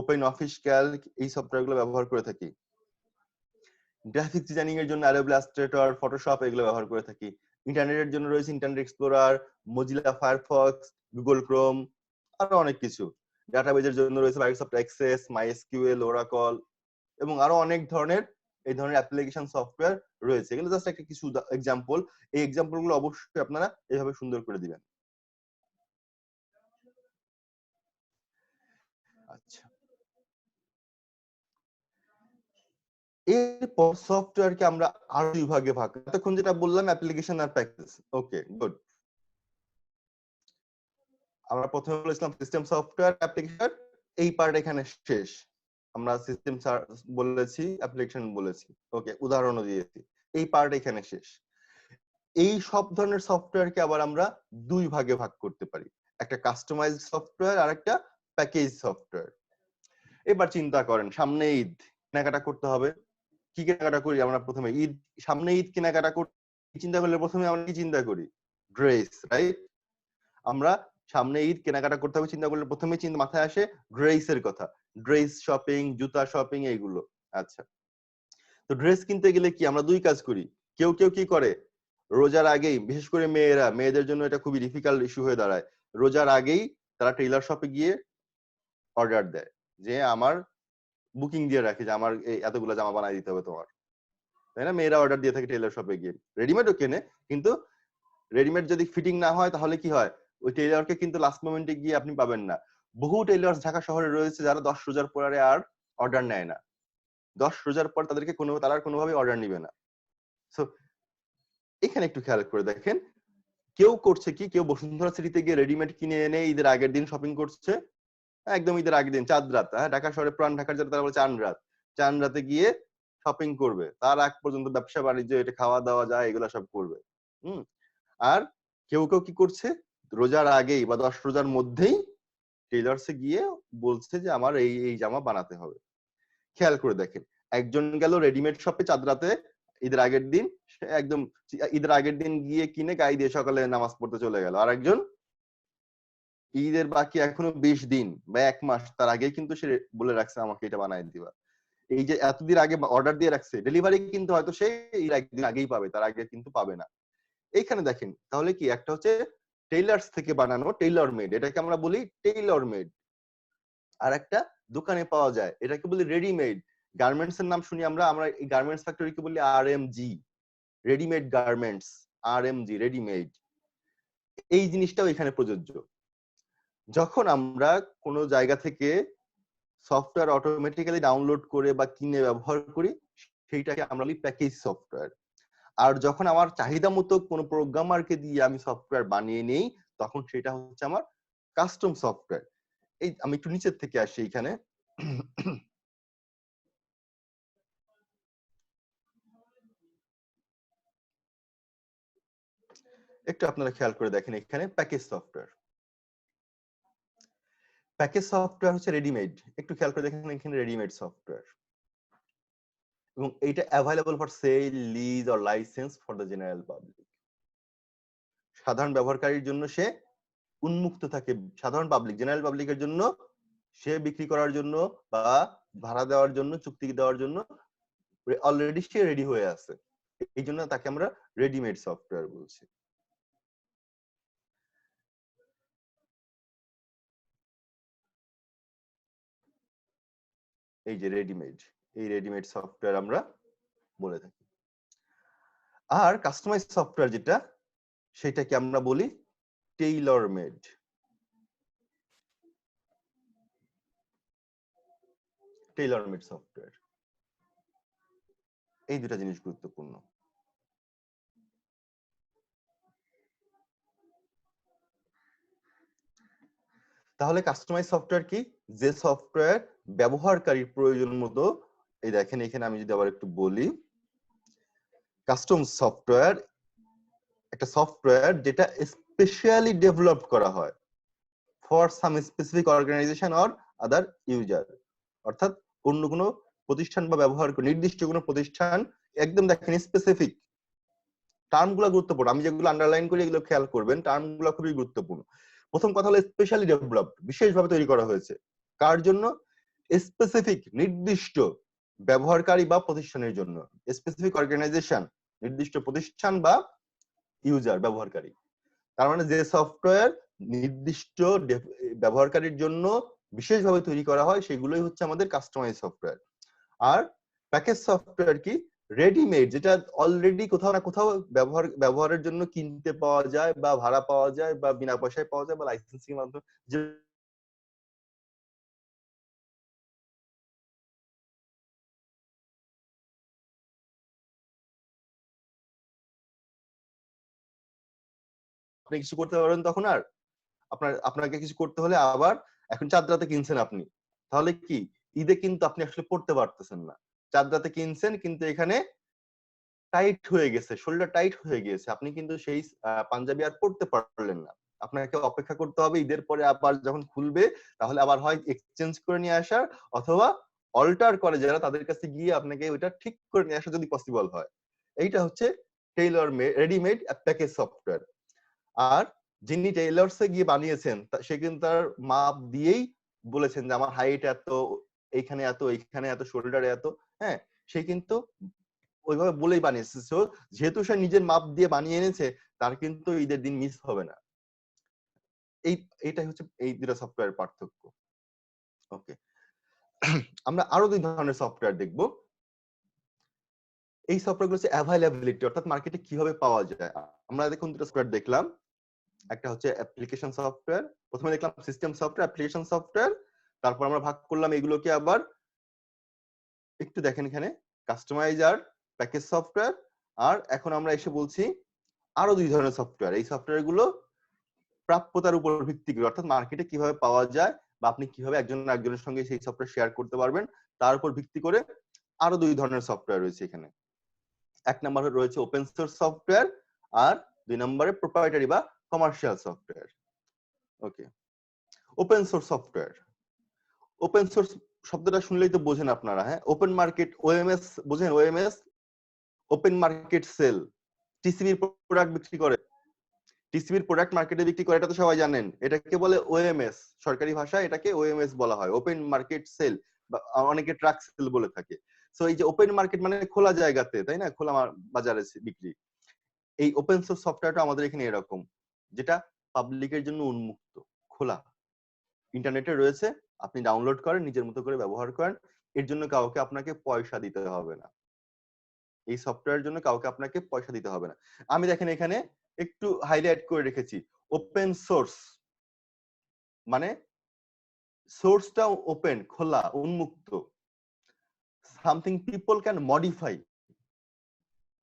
Open Office Calc, এই সফটওয়্যারগুলো ব্যবহার করে থাকি। গ্রাফিক্স ডিজাইনিং এর জন্য অ্যাডোব ইলাস্ট্রেটর, ফটোশপ, এগুলো ব্যবহার করে থাকি। ইন্টারনেটের জন্য রয়েছে internet explorer, Mozilla Firefox, Google Chrome, আরো অনেক কিছু। ডাটাবেজের জন্য রয়েছে মাইক্রোসফট এক্সেস, মাইএসকিউএল, ওরাকল এবং আরো অনেক ধরনের এই ধরনের অ্যাপ্লিকেশন সফটওয়্যার রয়েছে। এগুলো জাস্ট একটা কিছু এক্সাম্পল। এই এক্সাম্পল গুলো অবশ্যই আপনারা এইভাবে সুন্দর করে দিবেন। আচ্ছা, এরপর সফটওয়্যারকে আমরা আরো দুই ভাগে ভাগ, এতক্ষণ যেটা বললাম অ্যাপ্লিকেশন আর প্যাকেজ। ওকে, গুড। আমরা প্রথমে বলেছিলাম সিস্টেম সফটওয়্যার অ্যাপ্লিকেশন, এই পার্ট এখানে শেষ। আমরা সিস্টেম বলেছি, অ্যাপ্লিকেশন বলেছি, ওকে, উদাহরণও দিয়েছি, এই পার্ট এখানে শেষ। এই সব ধরনের সফটওয়্যারকে আবার আমরা দুই ভাগে ভাগ করতে পারি, একটা কাস্টমাইজড সফটওয়্যার আর একটা প্যাকেজ সফটওয়্যার। এবার চিন্তা করেন, সামনে ঈদ, কেনাকাটা করতে হবে। কি কেনাকাটা করি আমরা প্রথমে? ঈদ, সামনে ঈদ কেনাকাটা করি, চিন্তা করলে প্রথমে আমরা কি চিন্তা করি? Dress, right? আমরা সামনে ঈদ কেনাকাটা করতে হবে চিন্তা করলে প্রথমে চিন্তা মাথায় আসে ড্রেসের কথা, ড্রেস শপিং, জুতা শপিং, এইগুলো। আচ্ছা, তো ড্রেস কিনতে গেলে কি আমরা দুই কাজ করি। কেউ কেউ কি করে, রোজার আগেই, বিশেষ করে মেয়েরা, মেয়েদের জন্য এটা খুবই ডিফিকাল্ট ইস্যু হয়ে দাঁড়ায়, রোজার আগেই তারা টেইলর শপে গিয়ে অর্ডার দেয় যে আমার বুকিং দিয়ে রাখে যে আমার এই এতগুলো জামা বানাই দিতে হবে তোমার, তাই না? মেয়েরা অর্ডার দিয়ে থাকে টেইলর শপে গিয়ে, রেডিমেডও কেনে, কিন্তু রেডিমেড যদি ফিটিং না হয় তাহলে কি হয়, ওই টেইলরকে কিন্তু লাস্ট মোমেন্টে গিয়ে আপনি পাবেন না। বহু টেইলর ঢাকা শহরে রয়েছে যারা 10 রোজার পরে আর অর্ডার নেয় না, 10 রোজার পর তাদেরকে তারা কোনোভাবে অর্ডার নিবে না। সো এখানে একটু খেয়াল করে দেখেন, কেউ করছে কি, কেউ বসুন্ধরা সিটিতে গিয়ে রেডিমেড কিনে এনে ঈদের আগের দিন শপিং করছে, একদম ঈদের আগের দিন, চাঁদ রাত, হ্যাঁ, ঢাকা শহরে প্রাণ ঢাকার যারা তারা বলে চাঁদ রাত, চাঁদ রাতে গিয়ে শপিং করবে, তার আগ পর্যন্ত ব্যবসা বাণিজ্য, এটা খাওয়া দাওয়া যায়, এগুলা সব করবে। হুম। আর কেউ কেউ কি করছে, রোজার আগেই বা 10 রোজার মধ্যেই টেইলর্সে গিয়ে বলছে যে আমার এই এই জামা বানাতে হবে। খেয়াল করে দেখেন, একজন গেল রেডিমেড শপে চাঁদ রাতে ঈদের আগের দিন, সে একদম ঈদের আগের দিন গিয়ে কিনে গায়ে দিয়ে সকালে নামাজ পড়তে চলে গেল। আর একজন ঈদের বাকি এখনো 20 দিন বা 1 মাস তার আগেই কিন্তু সে বলে রাখছে আমাকে এটা বানায় দিবা। এই যে এতদিন আগে অর্ডার দিয়ে রাখছে, ডেলিভারি কিন্তু হয়তো সে এর একদিন আগেই পাবে, তার আগে কিন্তু পাবে না। এইখানে দেখেন তাহলে কি, একটা হচ্ছে টেইলার্স থেকে বানানো, টেইলর মেড, এটাকে আমরা বলি টেইলর মেড। আর একটা দোকানে পাওয়া যায়, এটাকে বলি রেডিমেড। গার্মেন্টস এর নাম শুনি আমরা, এই গার্মেন্টস ফ্যাক্টরিকে বলি RMG, readymade garments, RMG, readymade. এই জিনিসটাও এখানে প্রযোজ্য। যখন আমরা কোনো জায়গা থেকে সফটওয়্যার অটোমেটিক্যালি ডাউনলোড করে বা কিনে ব্যবহার করি, সেইটাকে আমরা বলি প্যাকেজ সফটওয়্যার। আর যখন আমার চাহিদা মতো কোনো প্রোগ্রামারকে দিয়ে আমি সফটওয়্যার বানিয়ে নেই, তখন সেটা হচ্ছে আমার কাস্টম সফটওয়্যার। এই আমি একটু নিচের থেকে আসি, এখানে একটু আপনারা খেয়াল করে দেখেন, এখানে প্যাকেজ সফটওয়্যার, প্যাকেজ সফটওয়্যার হচ্ছে রেডিমেড। একটু খেয়াল করে দেখেন এখানে রেডিমেড সফটওয়্যার, এবং এইটা available for sale, lease or license for the general public. সাধারণ ব্যবহারকারীর জন্য সে উন্মুক্ত থাকে, সাধারণ পাবলিক, জেনারেল পাবলিকের জন্য সে বিক্রি করার জন্য বা ভাড়া দেওয়ার জন্য, চুক্তি দেওয়ার জন্য অলরেডি সে রেডি হয়ে আছে। এই জন্য তাকে আমরা রেডিমেড সফটওয়্যার বলছি। এই যে রেডিমেড, এই রেডিমেড সফটওয়্যার আমরা বলে থাকি। আর কাস্টমাইজ সফটওয়্যার যেটা, সেটাকে আমরা বলি Taylor made. Taylor made software, এই দুটা জিনিস গুরুত্বপূর্ণ। তাহলে কাস্টমাইজ সফটওয়্যার কি? যে সফটওয়্যার ব্যবহারকারীর প্রয়োজন মতো, এই দেখেন এখানে আমি যদি আবার একটু বলি, কাস্টম সফটওয়্যার একটা সফটওয়্যার যেটা স্পেশালি ডেভেলপ করা হয় for some specific organisation or other user. অর্থাৎ অন্য কোনো প্রতিষ্ঠান বা ব্যবহার নির্দিষ্ট কোনো প্রতিষ্ঠান, একদম দেখেন স্পেসিফিক, টার্মগুলো গুরুত্বপূর্ণ, আমি যেগুলো আন্ডারলাইন করি এগুলো খেয়াল করবেন, টার্মগুলো খুবই গুরুত্বপূর্ণ। প্রথম কথা হলো স্পেশালি ডেভেলপড, বিশেষভাবে তৈরি করা হয়েছে। কার জন্য? স্পেসিফিক, নির্দিষ্ট ব্যবহারকারী বা প্রতিষ্ঠানের জন্য। স্পেসিফিক অর্গানাইজেশন, নির্দিষ্ট প্রতিষ্ঠান বা ইউজার, ব্যবহারকারী। তার মানে যে সফটওয়্যার নির্দিষ্ট ব্যবহারকারীর জন্য বিশেষভাবে তৈরি করা হয় সেগুলোই হচ্ছে আমাদের কাস্টমাইজ সফটওয়্যার। আর প্যাকেজ সফটওয়্যার কি রেডিমেড, যেটা অলরেডি কোথাও না কোথাও ব্যবহারের জন্য কিনতে পাওয়া যায় বা ভাড়া পাওয়া যায় বা বিনা পয়সায় পাওয়া যায় বা লাইসেন্সিং এর মাধ্যমে যে আপনি কিছু করতে পারবেন তখন আর আপনাকে কিছু করতে হলে আবার এখন চাঁদরাতে কিনছেন আপনি, তাহলে কি ঈদে কিন্তু আপনি আসলে পড়তে পারতেছেন না। চাঁদরাতে কিনছেন কিন্তু এখানে টাইট হয়ে গেছে, শোল্ডার টাইট হয়ে গিয়েছে, আপনি কিন্তু সেই পাঞ্জাবি আর পড়তে পারলেন না। আপনাকে অপেক্ষা করতে হবে ঈদের পরে আবার যখন খুলবে, তাহলে আবার হয় এক্সচেঞ্জ করে নিয়ে আসার অথবা অল্টার করে যারা তাদের কাছে গিয়ে আপনাকে ওইটা ঠিক করে নিয়ে আসা যদি পসিবল হয়। এইটা হচ্ছে tailor made readymade package software. আর যিনি টেইলরসে গিয়ে বানিয়েছেন সে কিন্তু তার মাপ দিয়েই বলেছেন যে আমার হাইট এত, এইখানে এত, এইখানে এত, শোল্ডারে এত, হ্যাঁ, সে কিন্তু ওইভাবে বলেই বানিয়েছে। সো যেহেতু সে নিজের মাপ দিয়ে বানিয়ে এনেছে, তার কিন্তু ঈদের দিন মিস হবে না। এইটাই হচ্ছে এই দুটো সফটওয়্যারের পার্থক্য। ওকে, আমরা আরো দুই ধরনের সফটওয়্যার দেখব। এই সফটওয়্যারগুলো হচ্ছে অ্যাভাইলেবিলিটি, অর্থাৎ মার্কেটে কিভাবে পাওয়া যায়। আমরা দেখুন দুটো সফটওয়্যার দেখলাম, একটা হচ্ছে অ্যাপ্লিকেশন সফটওয়্যার, প্রথমে দেখলাম সিস্টেম সফটওয়্যার, অ্যাপ্লিকেশন সফটওয়্যার, তারপর আমরা ভাগ করলাম এগুলোকে আবার, একটু দেখেন এখানে, কাস্টমাইজার, প্যাকেজ সফটওয়্যার, আর এখন আমরা এসে বলছি আরো দুই ধরনের সফটওয়্যার। এই সফটওয়্যার গুলো প্রাপ্যতার উপর ভিত্তি করে, অর্থাৎ মার্কেটে কিভাবে পাওয়া যায় বা আপনি কিভাবে একজন একজনের সঙ্গে সেই সফটওয়্যার শেয়ার করতে পারবেন, তার উপর ভিত্তি করে আরো দুই ধরনের সফটওয়্যার রয়েছে এখানে। এক নম্বরে রয়েছে ওপেন সোর্স সফটওয়্যার, আর দুই নম্বরে প্রপ্রাইটারি বা commercial software. Okay, open source software. Open source শব্দটা শুনলেই তো বোঝেন আপনারা, হ্যাঁ, ওপেন মার্কেট, ওএমএস বোঝেন, ওএমএস ওপেন মার্কেট সেল, টিসিবির প্রোডাক্ট বিক্রি করে, টিসিবির প্রোডাক্ট মার্কেটে বিক্রি করে, এটা তো সবাই জানেন। এটাকে বলে ওএমএস, সরকারি ভাষায় এটাকে ওএমএস বলা হয়, ওপেন মার্কেট সেল, বা অনেকে ট্রাক সেল বলে থাকে। সো এই যে ওপেন মার্কেট মানে খোলা জায়গাতে, তাই না, খোলা বাজারে বিক্রি। এই ওপেন সোর্স সফটওয়্যারটা আমাদের এখানে এরকম, যেটা পাবলিকের জন্য উন্মুক্ত, খোলা, ইন্টারনেটে রয়েছে, আপনি ডাউনলোড করেন, নিজের মতো করে ব্যবহার করেন, এর জন্য কাউকে আপনাকে পয়সা দিতে হবে না। এই সফটওয়্যারের জন্য কাউকে আপনাকে পয়সা দিতে হবে না। আমি দেখেন এখানে একটু হাইলাইট করে রেখেছি, ওপেন সোর্স মানে সোর্সটা ওপেন, খোলা, উন্মুক্ত, something people can modify,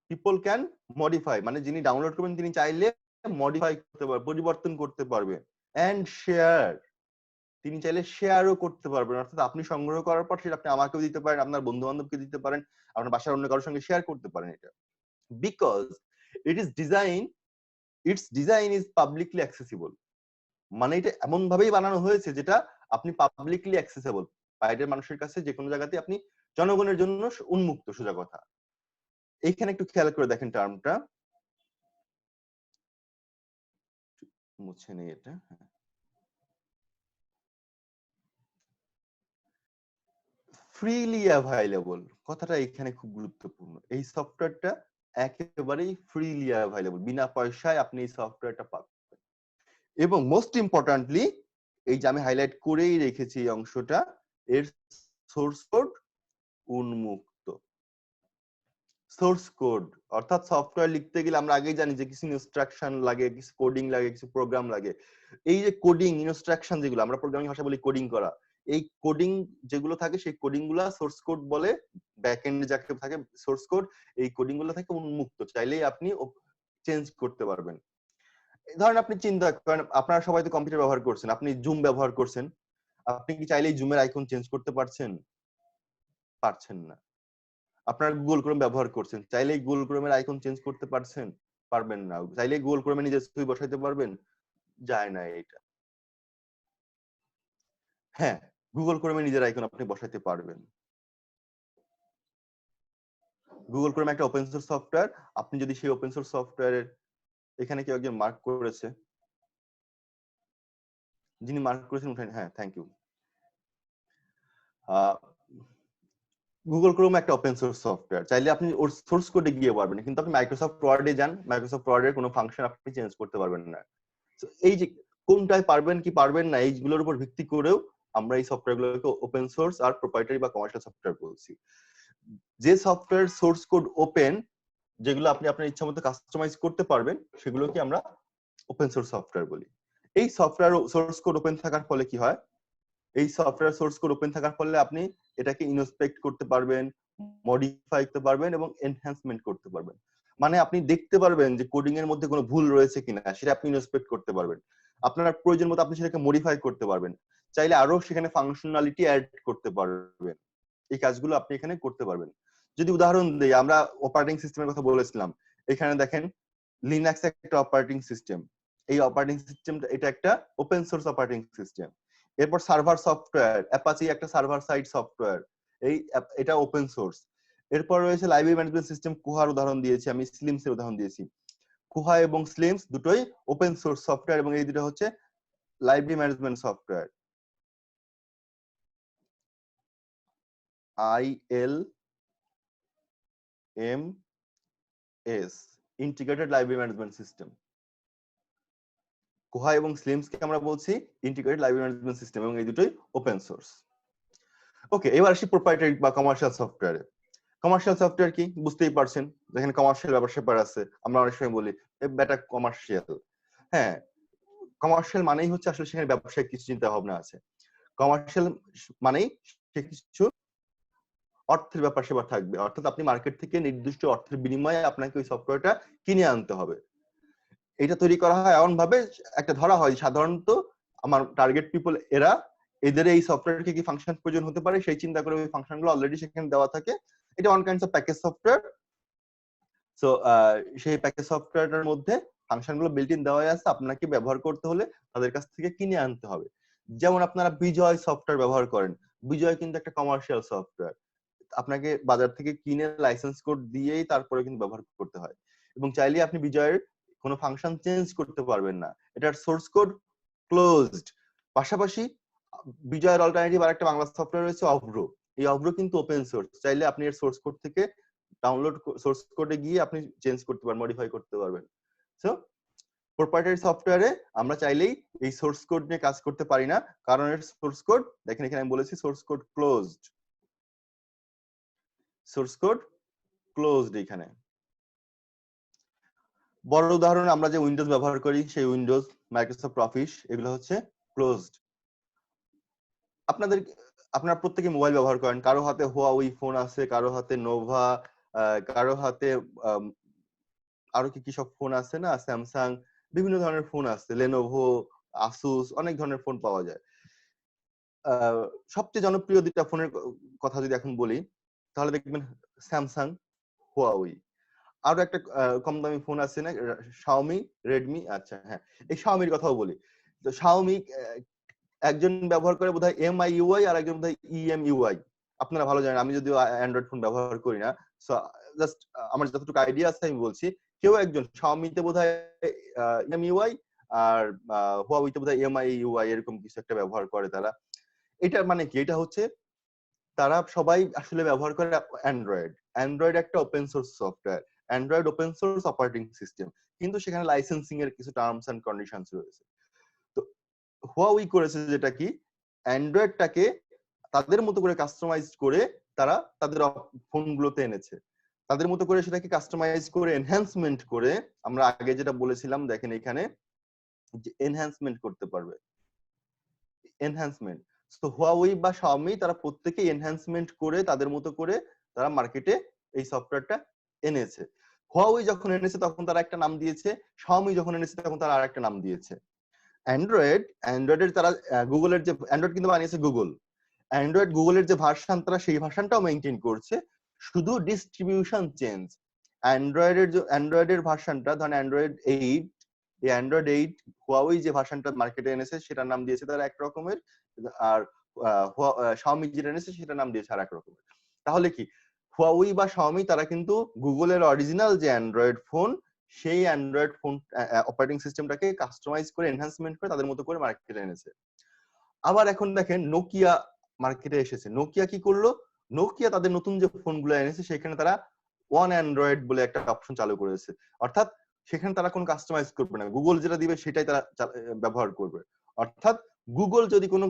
people can modify মানে যিনি ডাউনলোড করবেন তিনি চাইলে মডিফাই করতে পারবেন, পরিবর্তন করতে পারবেন, এন্ড শেয়ার, তিনি চাইলে শেয়ারও করতে পারবেন, অর্থাৎ আপনি সংগ্রহ করার পর সেটা আপনি আমাকেও দিতে পারেন, আপনার বন্ধু বান্ধবকে দিতে পারেন, আপনার বাসার অন্য কারোর সঙ্গে শেয়ার করতে পারেন। এটা because it is design, it's design is publicly accessible, মানে এটা এমন ভাবেই বানানো হয়েছে যেটা আপনি পাবলিকলি অ্যাক্সেসেবল, বাইরের মানুষের কাছে যে কোনো জায়গাতে আপনি, জনগণের জন্য উন্মুক্ত, সোজা কথা। এইখানে একটু খেয়াল করে দেখেন টার্মটা, মুছে নেই এটা, ফ্রিলি অ্যাভাইলেবল, কথাটা এখানে খুব গুরুত্বপূর্ণ। এই সফটওয়্যারটা একেবারেই ফ্রিলি অ্যাভাইলেবল, বিনা পয়সায় আপনি এই সফটওয়্যারটা পাবেন। এবং মোস্ট ইম্পর্টেন্টলি, এই যে আমি হাইলাইট করেই রেখেছি এই অংশটা, এর সোর্স কোড উন্মুক্ত। সোর্স কোড অর্থাৎ সফটওয়্যার লিখতে গেলে আমরা আগেই জানি যে কিছু ইনস্ট্রাকশন লাগে, কিছু কোডিং লাগে, কিছু প্রোগ্রাম লাগে। এই যে কোডিং ইনস্ট্রাকশন, যেগুলো আমরা প্রোগ্রামিং ভাষা বলি কোডিং করা, এই কোডিং যেগুলো থাকে সেই কোডিং গুলা সোর্স কোড বলে, ব্যাকএন্ডে যাকে থাকে সোর্স কোড, এই কোডিং গুলো থাকে উন্মুক্ত, চাইলেই আপনি চেঞ্জ করতে পারবেন। ধরেন আপনি চিন্তা করেন, আপনারা সবাই তো কম্পিউটার ব্যবহার করছেন, আপনি জুম ব্যবহার করছেন, আপনি কি চাইলেই জুমের আইকন চেঞ্জ করতে পারছেন? পারছেন না। আপনার গুগল ক্রোম ব্যবহার করছেন, চাইলেই গুগল ক্রোমের আইকন চেঞ্জ করতে পারছেন? পারবেন না। চাইলেই গুগল ক্রোমে নিজের ছবি বসাইতে পারবেন? যায় না এটা। হ্যাঁ, গুগল ক্রোমে নিজের আইকন আপনি বসাইতে পারবেন। গুগল ক্রোম একটা ওপেন সোর্স সফটওয়্যার, আপনি যদি সেই ওপেন সোর্স সফটওয়্যারের, এখানে কেউ একজন মার্ক করেছে, যিনি মার্ক করেছেন উঠেন, হ্যাঁ, থ্যাংক ইউ। গুগল ক্রোম একটা ওপেন সোর্স সফটওয়্যার, চাইলে আপনি ওর সোর্স কোডে গিয়ে পারবেন, কিন্তু আপনি মাইক্রোসফট ওয়ার্ডে যান, মাইক্রোসফট ওয়ার্ডের কোনো ফাংশন আপনি চেঞ্জ করতে পারবেন না। এই যে কোনটায় পারবেন কি পারবেন না, এইগুলোর উপর ভিত্তি করেও আমরা এই সফটওয়্যারগুলোকে ওপেন সোর্স আর প্রপ্রাইটারি বা কমার্শিয়াল সফটওয়্যার বলছি। যে সফটওয়্যার সোর্স কোড ওপেন, যেগুলো আপনি আপনার ইচ্ছা মতো কাস্টমাইজ করতে পারবেন, সেগুলোকে আমরা ওপেন সোর্স সফটওয়্যার বলি। এই সফটওয়্যার সোর্স কোড ওপেন থাকার ফলে কি হয়, এই সফটওয়্যার সোর্স কোড ওপেন থাকার ফলে আপনি এটাকে ইনস্পেক্ট করতে পারবেন, মডিফাই করতে পারবেন এবং এনহ্যান্সমেন্ট করতে পারবেন। মানে আপনি দেখতে পারবেন যে কোডিং এর মধ্যে কোনো ভুল রয়েছে কিনা, সেটা আপনি ইনস্পেক্ট করতে পারবেন। আপনার প্রয়োজন মতো আপনি সেটাকে মডিফাই করতে পারবেন, চাইলে আরো সেখানে ফাংশনালিটি অ্যাড করতে পারবেন। এই কাজগুলো আপনি এখানে করতে পারবেন। যদি উদাহরণ দেই, আমরা অপারেটিং সিস্টেমের কথা বলেছিলাম, এখানে দেখেন লিনাক্স একটা অপারেটিং সিস্টেম। এই অপারেটিং সিস্টেমটা এটা একটা ওপেন সোর্স অপারেটিং সিস্টেম। এরপর সার্ভার সফটওয়্যার, অ্যাপাচি একটা সার্ভার সাইড সফটওয়্যার, এটা ওপেন সোর্স। এরপর রয়েছে লাইব্রেরি ম্যানেজমেন্ট সিস্টেম, কুহার উদাহরণ দিয়েছি আমি, স্লিমস এর উদাহরণ দিয়েছি। কুহা এবং স্লিমস দুটোই ওপেন সোর্স সফটওয়্যার এবং এই দুটো হচ্ছে library management software. ILMS, integrated library management system. Koha এবং স্লিমস কে আমরা বলছি ইন্টিগ্রেটেড লাইব্রেরি ম্যানেজমেন্ট সিস্টেম এবং এই দুটোই ওপেন সোর্স। ওকে, এবার আসি প্রপ্রাইটারি বা কমার্শিয়াল সফটওয়্যারে। কমার্শিয়াল সফটওয়্যার কি বুঝতেই পারছেন, যেখানে কমার্শিয়াল ব্যাপার স্যাপার আছে। আমরা অনেক সময় বলি বেটা কমার্শিয়াল। হ্যাঁ, কমার্শিয়াল মানেই হচ্ছে আসলে সেখানে ব্যবসায়িক কিছু চিন্তা ভাবনা আছে। কমার্শিয়াল মানেই সে কিছু অর্থের ব্যাপার সেবার থাকবে, অর্থাৎ আপনি মার্কেট থেকে নির্দিষ্ট অর্থের বিনিময়ে আপনাকে ওই সফটওয়্যারটা কিনে আনতে হবে। এটা তৈরি করা হয় এমন ভাবে, একটা ধরা হয় সাধারণত আমার টার্গেট পিপল এরা, এদের এই সফটওয়্যারকে কি ফাংশন প্রয়োজন হতে পারে সেই চিন্তা করে ওই ফাংশনগুলো অলরেডি সেখানে দেওয়া থাকে। এটা one kinds of package software. So সেই প্যাকেজ সফটওয়্যারটার মধ্যে ফাংশনগুলো বিল্ট ইন দেওয়া আছে, আপনাকে ব্যবহার করতে হলে তাদের কাছ থেকে কিনে আনতে হবে। যেমন আপনারা বিজয় সফটওয়্যার ব্যবহার করেন, বিজয় কিন্তু একটা কমার্শিয়াল সফটওয়্যার, আপনাকে বাজার থেকে কিনে লাইসেন্স কোড দিয়েই তারপরে কিন্তু ব্যবহার করতে হয় এবং চাইলে আপনি বিজয়ের কোনো ফাংশন চেঞ্জ করতে পারবেন না, এটার সোর্স কোড ক্লোজড। পাশাপাশি বিজয়ের অল্টারনেটিভ আরেকটা বাংলা সফটওয়্যার রয়েছে অভ্র। এই অভ্র কিন্তু ওপেন সোর্স, চাইলে আপনি এর সোর্স কোড থেকে ডাউনলোড সোর্স কোডে গিয়ে আপনি চেঞ্জ করতে পারবেন, মডিফাই করতে পারবেন। সো প্রপ্রাইটারি সফটওয়্যারে আমরা চাইলেই এই সোর্স কোড নিয়ে কাজ করতে পারি না, কারণ এর সোর্স কোড দেখেন এখানে আমি বলেছি source code closed, source code closed. এখানে বড় উদাহরণ আমরা যে উইন্ডোজ ব্যবহার করি, সেই উইন্ডোজ, মাইক্রোসফট অফিস, এগুলো হচ্ছে ক্লোজড। আপনারা প্রত্যেকে মোবাইল ব্যবহার করেন, কারো হাতে হুয়াওই ফোন আছে, কারো হাতে নোভা, কারো হাতে আরো কি কি সব ফোন আছে না, স্যামসাং, বিভিন্ন ধরনের ফোন আছে, লেনোভো, আসুস, অনেক ধরনের ফোন পাওয়া যায়। সবচেয়ে জনপ্রিয় দুইটা ফোনের কথা যদি এখন বলি, তাহলে দেখবেন স্যামসাং, হুয়াওই। আরো একটা কম দামি ফোন আছে না, শাওমি, রেডমি। আচ্ছা হ্যাঁ, এই শাওমির কথাও বলি। তো শাওমি একজন ব্যবহার করে বোধহয় MIUI আর একজন বোধহয় EMUI। আপনারা ভালো জানেন, আমি যদিও অ্যান্ড্রয়েড ফোন ব্যবহার করি না, সো জাস্ট আমার যতটুকু আইডিয়া আছে আমি বলছি। কেউ একজন শাওমিতে বোধহয় EMUI আর হুয়াওইতে বোধহয় MIUI, এরকম কিছু একটা ব্যবহার করে তারা। এটা মানে কি, এটা হচ্ছে তারা সবাই আসলে ব্যবহার করে অ্যান্ড্রয়েড। অ্যান্ড্রয়েড একটা open source software, Android open source operating system, কিন্তু সেখানে লাইসেন্সিং এর কিছু টার্মস এন্ড কন্ডিশনস রয়েছে। তো হুয়াওই করেছে যেটা কি, অ্যান্ড্রয়েডটাকে তাদের মতো করে কাস্টমাইজ করে তারা তাদের ফোনগুলোতে এনেছে। তাদের মতো করে সেটাকে কাস্টমাইজ করে এনহ্যান্সমেন্ট করে, আমরা আগে যেটা বলেছিলাম দেখেন এখানে যে এনহ্যান্সমেন্ট করতে পারবে, এনহ্যান্সমেন্ট। তো হুয়াওই বা শাওমি তারা প্রত্যেকেই এনহ্যান্সমেন্ট করে তাদের মতো করে তারা মার্কেটে এই সফটওয়্যারটা এনেছে। হুয়াওই যখন এনেছে তখন তারা একটা নাম দিয়েছে, শাওমি যখন এনেছে তখন তারা আরেকটা নাম দিয়েছে। অ্যান্ড্রয়েডের তারা গুগলের যে অ্যান্ড্রয়েড কিন্তু বানিয়েছে গুগল, অ্যান্ড্রয়েড গুগলের যে ভার্সন তারা সেই ভার্সনটাও মেইনটেইন করছে, শুধু ডিস্ট্রিবিউশন চেঞ্জ। অ্যান্ড্রয়েডের ভার্সনটা ধরেন অ্যান্ড্রয়েড 8, এই অ্যান্ড্রয়েড 8 হুয়াওই যে ভার্সনটা মার্কেটে এনেছে সেটার নাম দিয়েছে তারা এক রকমের, আর শাওমি যেটা এনেছে সেটার নাম দিয়েছে আর এক রকমের। তাহলে কি হুয়াওই বা শাওমি তারা কিন্তু গুগলের অরিজিনাল যে অ্যান্ড্রয়েড ফোন, সেই অ্যান্ড্রয়েড ফোন অপারেটিং সিস্টেমটাকে কাস্টমাইজ করে এনহ্যান্সমেন্ট করে তাদের মতো করে মার্কেটে এনেছে। আবার এখন দেখেন নোকিয়া মার্কেটে এসেছে। নোকিয়া কি করলো, নোকিয়া তাদের নতুন যে ফোনগুলো এনেছে সেখানে তারা ওয়ান অ্যান্ড্রয়েড বলে একটা অপশন চালু করেছে, অর্থাৎ সেখানে তারা কোনো কাস্টমাইজ করবে না, গুগল যেটা দিবে সেটাই তারা ব্যবহার করবে। অর্থাৎ গুগল যদি কোনো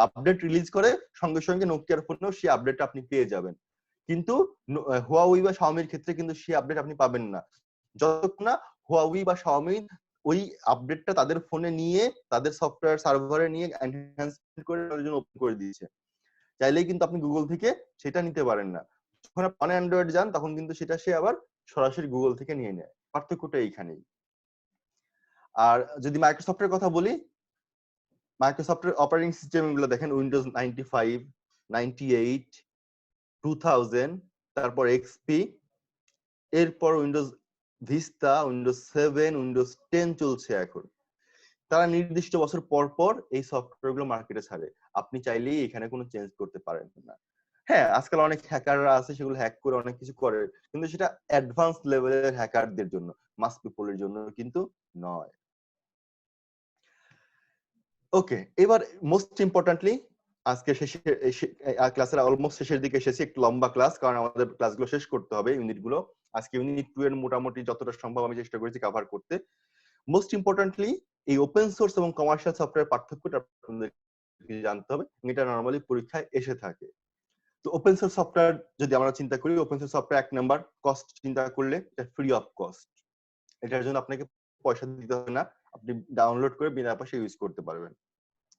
আপডেট রিলিজ করে সঙ্গে সঙ্গে নোকিয়ার ফোনেও সেই আপডেটটা আপনি পেয়ে যাবেন, কিন্তু হুয়াওই বা শাওমির ক্ষেত্রে কিন্তু সেই আপডেট আপনি পাবেন না যতক্ষণ না হুয়াওই বা শাওমি ওই আপডেটটা তাদের ফোনে নিয়ে তাদের সফটওয়্যার সার্ভারে নিয়ে এনহ্যান্সমেন্ট করে তাদের জন্য ওপেন করে দিয়েছে। চাইলেই কিন্তু আপনি গুগল থেকে সেটা নিতে পারেন না। যখন আপনি অ্যান্ড্রয়েড যান তখন কিন্তু সেটা সে আবার সরাসরি গুগল থেকে নিয়ে নেয়। পার্থক্যটা এইখানেই। আর যদি মাইক্রোসফটের কথা বলি, মাইক্রোসফটের অপারেটিং সিস্টেম গুলো দেখেন উইন্ডোজ 95, 98, 2000, তারপর এক্সপি, এরপর উইন্ডোজ ভিস্তা, উইন্ডোজ 7, উইন্ডোজ 10 চলছে এখন। তারা নির্দিষ্ট বছর পর পর এই সফটওয়্যার গুলো মার্কেটে ছাড়ে। আপনি চাইলেই এখানে কোনো চেঞ্জ করতে পারেন না। হ্যাঁ, আজকাল অনেক হ্যাকাররা আছে, সেগুলো হ্যাক করে অনেক কিছু করে, কিন্তু সেটা অ্যাডভান্স লেভেলের হ্যাকারদের জন্য, মাস পিপলের জন্য কিন্তু নয়। ওকে, এবার মোস্ট ইম্পর্টেন্টলি আজকে ক্লাসের অলমোস্ট শেষের দিকে এসেছি। একটু লম্বা ক্লাস, কারণ আমাদের ক্লাসগুলো শেষ করতে হবে, ইউনিটগুলো। আজকে ইউনিট 2 এর মোটামুটি যতটা সম্ভব আমি চেষ্টা করেছি কভার করতে। মোস্ট ইম্পর্টেন্টলি এই ওপেন সোর্স এবং কমার্শিয়াল সফটওয়্যার পার্থক্যটা আপনাদেরকে জানতে হবে। এটা নরমালি পরীক্ষায় এসে থাকে। তো ওপেন সোর্স সফটওয়্যার যদি আমরা চিন্তা করি, ওপেন সোর্স সফটওয়্যার এক নাম্বার কস্ট চিন্তা করলে এটা ফ্রি অফ কস্ট। এটার জন্য আপনাকে পয়সা দিতে হবে না, আপনি ডাউনলোড করে বিনা পয়সায় ইউজ করতে পারবেন।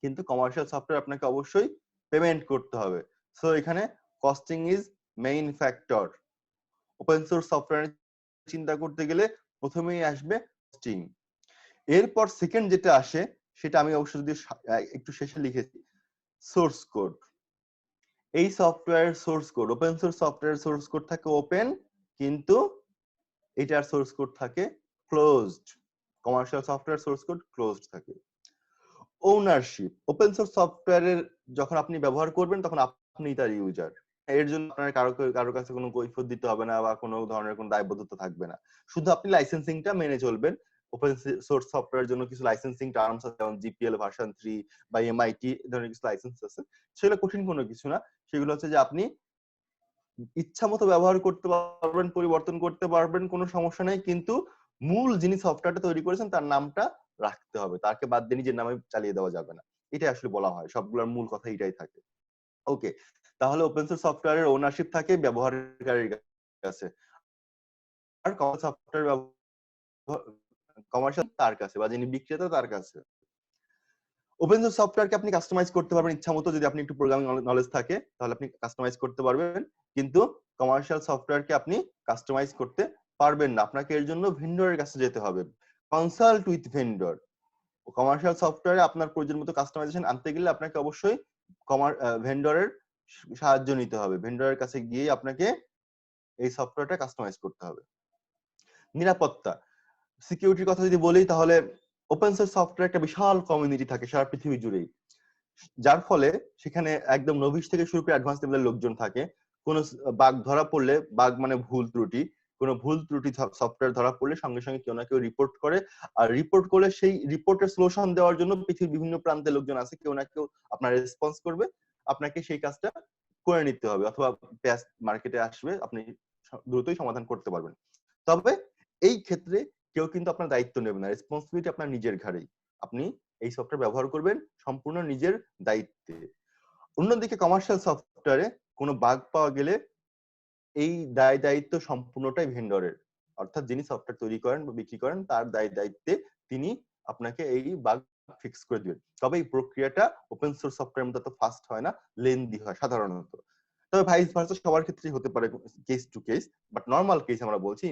কিন্তু কমার্শিয়াল সফটওয়্যার আপনাকে অবশ্যই পেমেন্ট করতে হবে। সো এখানে costing is main factor. Open source software চিন্তা করতে গেলে প্রথমেই আসবে কস্টিং। এরপর সেকেন্ড যেটা আসে সেটা আমি অবশ্য যদি একটু শেষে লিখেছি, সোর্স কোড। এই software source code, open source software source code থাকে ওপেন, কিন্তু এটার সোর্স কোড থাকে closed. Commercial software source code closed থাকে। ওনারশিপ, ওপেন সোর্স সফটওয়্যারের যখন আপনি ব্যবহার করবেন তখন আপনি তার ইউজার। এর জন্য আপনার কারো কাছে কোনো কৈফিয়ত দিতে হবে না বা কোনো ধরনের কোনো দায়বদ্ধতা থাকবে না। শুধু আপনি লাইসেন্সিংটা মেনে চলবেন। ওপেন সোর্স সফটওয়্যারের জন্য কিছু লাইসেন্সিং টার্মস আছে, যেমন জিপিএল ভার্সন 3 বা এমআইটি ধরনের কিছু লাইসেন্স আছে। সেগুলো কঠিন কোনো কিছু না। সেগুলো হচ্ছে যে আপনি ইচ্ছা মতো ব্যবহার করতে পারবেন, পরিবর্তন করতে পারবেন, কোনো সমস্যা নেই, কিন্তু মূল যিনি সফটওয়্যারটা তৈরি করেছেন তার নামটা রাখতে হবে, তাকে বাদ দিয়ে নিজের নামে চালিয়ে দেওয়া যাবে না। এটাই আসলে বলা হয়, সবগুলোর মূল কথা এটাই থাকে। ওকে, তাহলে ওপেন সোর্স সফটওয়্যারের ওনারশিপ থাকে ব্যবহারকারীর কাছে, আর সফটওয়্যার কমার্শিয়াল তার কাছে, বা যিনি বিক্রেতা তার কাছে। ওপেন সোর্স সফটওয়্যারকে আপনি কাস্টমাইজ করতে পারবেন ইচ্ছা মতো, যদি আপনি একটু প্রোগ্রামিং নলেজ থাকে তাহলে আপনি কাস্টমাইজ করতে পারবেন, কিন্তু কমার্শিয়াল সফটওয়্যারকে আপনি কাস্টমাইজ করতে পারবেন না। আপনাকে এর জন্য ভেন্ডরের কাছে যেতে হবে, কনসাল্ট উইথ ভেন্ডর। কমার্শিয়াল সফটওয়্যারে আপনার প্রয়োজন মতো কাস্টমাইজেশন আনতে গেলে আপনাকে অবশ্যই ভেন্ডরের সাহায্য নিতে হবে। ভেন্ডরের কাছে গিয়ে আপনাকে এই সফটওয়্যারটা কাস্টমাইজ করতে হবে। নিরাপত্তা, সিকিউরিটির কথা যদি বলি, তাহলে ওপেন সোর্স সফটওয়্যার একটা বিশাল কমিউনিটি থাকে সারা পৃথিবী জুড়েই, যার ফলে সেখানে একদম নভিস থেকে শুরু করে অ্যাডভান্স লেভেলের লোকজন থাকে। কোনো বাগ ধরা পড়লে, বাগ মানে ভুল ত্রুটি, কোনো ভুল ত্রুটি সফটওয়্যার ধরা পড়লে সঙ্গে সঙ্গে কেউ না কেউ রিপোর্ট করে, আর রিপোর্ট করলে সেই রিপোর্টের সলিউশন দেওয়ার জন্য পৃথিবীর বিভিন্ন প্রান্তে লোকজন আছে, কেউ না কেউ আপনার রেসপন্স করবে, আপনাকে সেই কাজটা করে নিতে হবে, অথবা প্যাচ মার্কেটে আসবে, আপনি দ্রুতই সমাধান করতে পারবেন। তবে এই ক্ষেত্রে কেউ কিন্তু আপনার দায়িত্ব নেবে না, রেসপন্সিবিলিটি আপনার নিজের ঘাড়েই। আপনি এই সফটওয়্যার ব্যবহার করবেন সম্পূর্ণ নিজের দায়িত্বে। অন্যদিকে কমার্শিয়াল সফটওয়্যারে কোনো বাগ পাওয়া গেলে এই দায় দায়িত্ব সম্পূর্ণটাই ভেন্ডরের, অর্থাৎ যিনি সফটওয়্যার তৈরি করেন বা বিক্রি করেন তার দায়িত্বে তিনি আপনাকে এই বাগ ফিক্স করে দিবেন। তবে এই প্রক্রিয়াটা ওপেন সোর্স সফটওয়্যারের মতো ফাস্ট হয় না, লেন্দি হয় সাধারণত। তবে ভাইস ভার্সা সবার ক্ষেত্রেই হতে পারে, case to case, but normal case আমরা বলছি।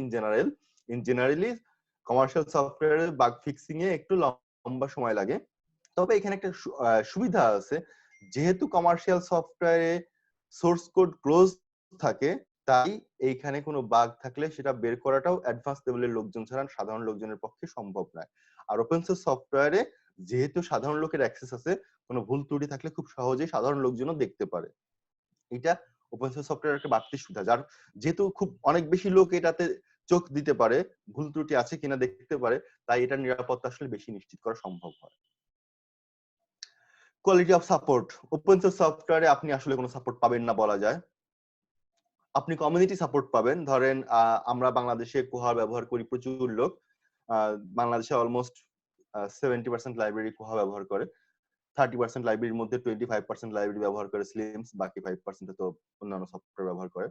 ইন জেনারেলি কমার্শিয়াল সফটওয়্যারে বাগ ফিক্সিং এ একটু লম্বা সময় লাগে। তবে এখানে একটা সুবিধা আছে, যেহেতু কমার্শিয়াল সফটওয়্যারে সোর্স কোড ক্লোজ থাকে, তাই এইখানে কোনো বাগ থাকলে সেটা বের করাটাও অ্যাডভান্স লেভেলের লোকজন ছাড়া সাধারণ লোকজনের পক্ষে সম্ভব নয়। আর ওপেন সোর্স সফটওয়্যারে যেহেতু সাধারণ লোকের অ্যাক্সেস আছে, কোনো ভুল ত্রুটি থাকলে খুব সহজেই সাধারণ লোকজনও দেখতে পারে। এটা ওপেন সোর্স সফটওয়্যারের একটা বাড়তি সুবিধা, যার যেহেতু খুব অনেক বেশি লোক এটাতে চোখ দিতে পারে, ভুল ত্রুটি আছে কিনা দেখতে পারে, তাই এটার নিরাপত্তা আসলে বেশি নিশ্চিত করা সম্ভব হয়। Quality of support, open source সফটওয়্যারে আপনি আসলে কোনো সাপোর্ট পাবেন না বলা যায়। আপনি কমিউনিটি সাপোর্ট পাবেন। ধরেন আমরা বাংলাদেশে কোহা ব্যবহার করি প্রচুর লোক, বাংলাদেশে অলমোস্ট 70% লাইব্রেরি কোহা ব্যবহার করে। 30% লাইব্রেরির মধ্যে 25% লাইব্রেরি ব্যবহার করে স্লিমস, বাকি 5% তো অন্যান্য সফটওয়্যার ব্যবহার করে।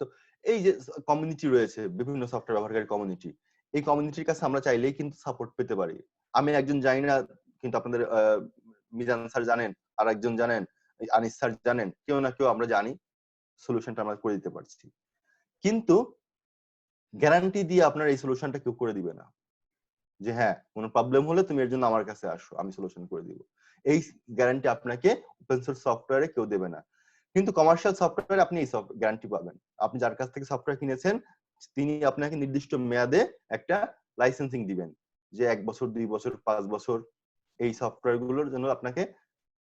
তো এই যে কমিউনিটি রয়েছে, বিভিন্ন সফটওয়্যার ব্যবহারকারী কমিউনিটি, এই কমিউনিটির কাছে আমরা চাইলেই কিন্তু সাপোর্ট পেতে পারি। আমি একজন জানি না, কিন্তু আপনাদের মিজান স্যার জানেন, আর একজন জানেন, আনিস স্যার জানেন, কেউ না কেউ আমরা জানি, সলিউশনটা আমরা করে দিতে পারছি। কিন্তু গ্যারান্টি দিয়ে আপনার এই সলিউশনটা কেউ করে দিবে না, যে হ্যাঁ কোনো প্রবলেম হলে তুমি এর জন্য আমার কাছে আসো, আমি সলিউশন করে দিব। এই গ্যারান্টি আপনাকে ওপেন সোর্স সফটওয়্যারে কেউ দেবে না। কিন্তু কমার্শিয়াল সফটওয়্যারে আপনি এই গ্যারান্টি পাবেন। আপনি যার কাছ থেকে সফটওয়্যার কিনেছেন তিনি আপনাকে নির্দিষ্ট মেয়াদে একটা লাইসেন্সিং দিবেন, যে 1 বছর 2 বছর 5 বছর এই সফটওয়্যার গুলোর জন্য আপনাকে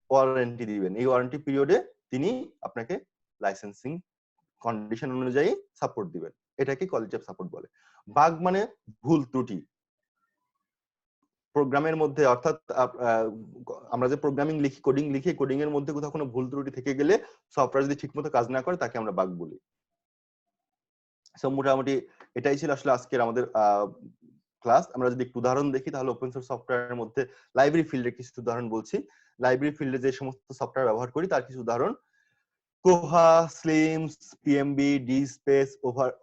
ওয়ারেন্টি দিবেন। এই ওয়ারেন্টি পিরিয়ডে তিনি আপনাকে লাইসেন্সিং কন্ডিশন অনুযায়ী সাপোর্ট দিবেন। এটাকে কোয়ালিটি অফ সাপোর্ট বলে। বাগ মানে ভুল ত্রুটি প্রোগ্রামের মধ্যে, অর্থাৎ আমরা যে প্রোগ্রামিং লিখি, কোডিং লিখি, কোডিং এর মধ্যে কোথাও কোনো ভুল ত্রুটি থেকে গেলে, সফটওয়্যার যদি ঠিকমতো কাজ না করে, তাকে আমরা বাগ বলি। সো মোটামুটি এটাই ছিল আসলে আজকের আমাদের ক্লাস। আমরা যদি একটু উদাহরণ দেখি তাহলে ওপেন সোর্স সফটওয়্যারের মধ্যে লাইব্রেরি ফিল্ডের কিছু উদাহরণ বলছি। লাইব্রেরি ফিল্ডে যে সমস্ত সফটওয়্যার ব্যবহার করি তার কিছু উদাহরণ: Koha, Slims, PMB, DSpace,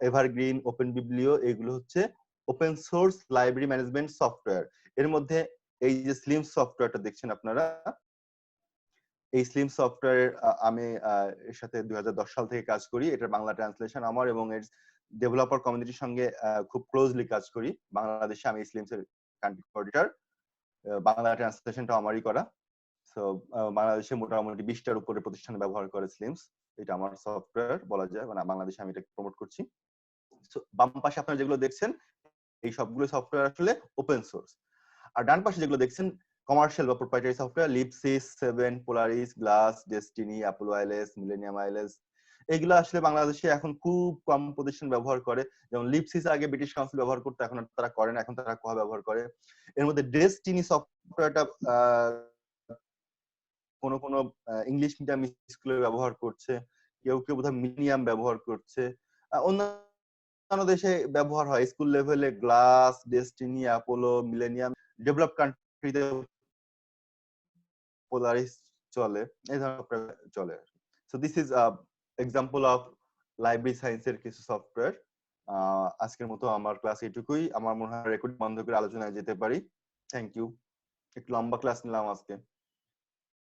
Evergreen, Open Biblio, এগুলো হচ্ছে open source library management software. এর মধ্যে এই যে স্লিমস সফটওয়্যারটা দেখছেন আপনারা, এই স্লিম সফটওয়্যার আমি এর সাথে 2010 সাল থেকে কাজ করি। এটার বাংলা ট্রান্সলেশন আমার, এবং এর ডেভেলপার কমিউনিটির সঙ্গে খুব ক্লোজলি কাজ করি। বাংলাদেশে আমি স্লিমস এর কান্ট্রি কোঅর্ডিনেটর, বাংলা ট্রান্সলেশনটা আমারই করা। সো বাংলাদেশে মোটামুটি 20টার উপরে প্রতিষ্ঠানে ব্যবহার করে স্লিমস। এটা আমার সফটওয়্যার বলা যায়, মানে বাংলাদেশে আমি এটা প্রমোট করছি। সো বাম পাশে আপনারা যেগুলো দেখছেন এই সবগুলো সফটওয়্যার আসলে ওপেন সোর্স। আর ডান পাশে যেগুলো দেখছেন কমার্শিয়াল বা প্রপ্রাইটারি সফটওয়্যার, লিপসিস, 7, Polaris, Glass, Destiny, Apple Wireless, Millennium Wireless, এগুলো আসলে বাংলাদেশে এখন খুব কম প্রতিষ্ঠান ব্যবহার করে। যেমন লিপসিস আগে ব্রিটিশ কাউন্সিল ব্যবহার করতো, এখন তারা করে না, এখন তারা কোহা ব্যবহার করে। এর মধ্যে ডেস্টিনি সফটওয়্যারটা কোন কোন ইংলিশ মিডিয়াম স্কুলে ব্যবহার করছে, কেউ কেউ বোধহয় মিলেনিয়াম ব্যবহার করছে, অন্যান্য দেশে ব্যবহার হয় স্কুল লেভেলে glass, destiny, Apollo, millennium. Develop কান্ট্রিতে পোলারিস চলে, এই ধরনের চলে। So this is example of library সায়েন্সের কিছু সফটওয়্যার। আজকের মতো আমার ক্লাস এটুকুই। আমার মনে হয় রেকর্ড বন্ধ করে আলোচনায় যেতে পারি। Thank you. একটু লম্বা ক্লাস নিলাম আজকে।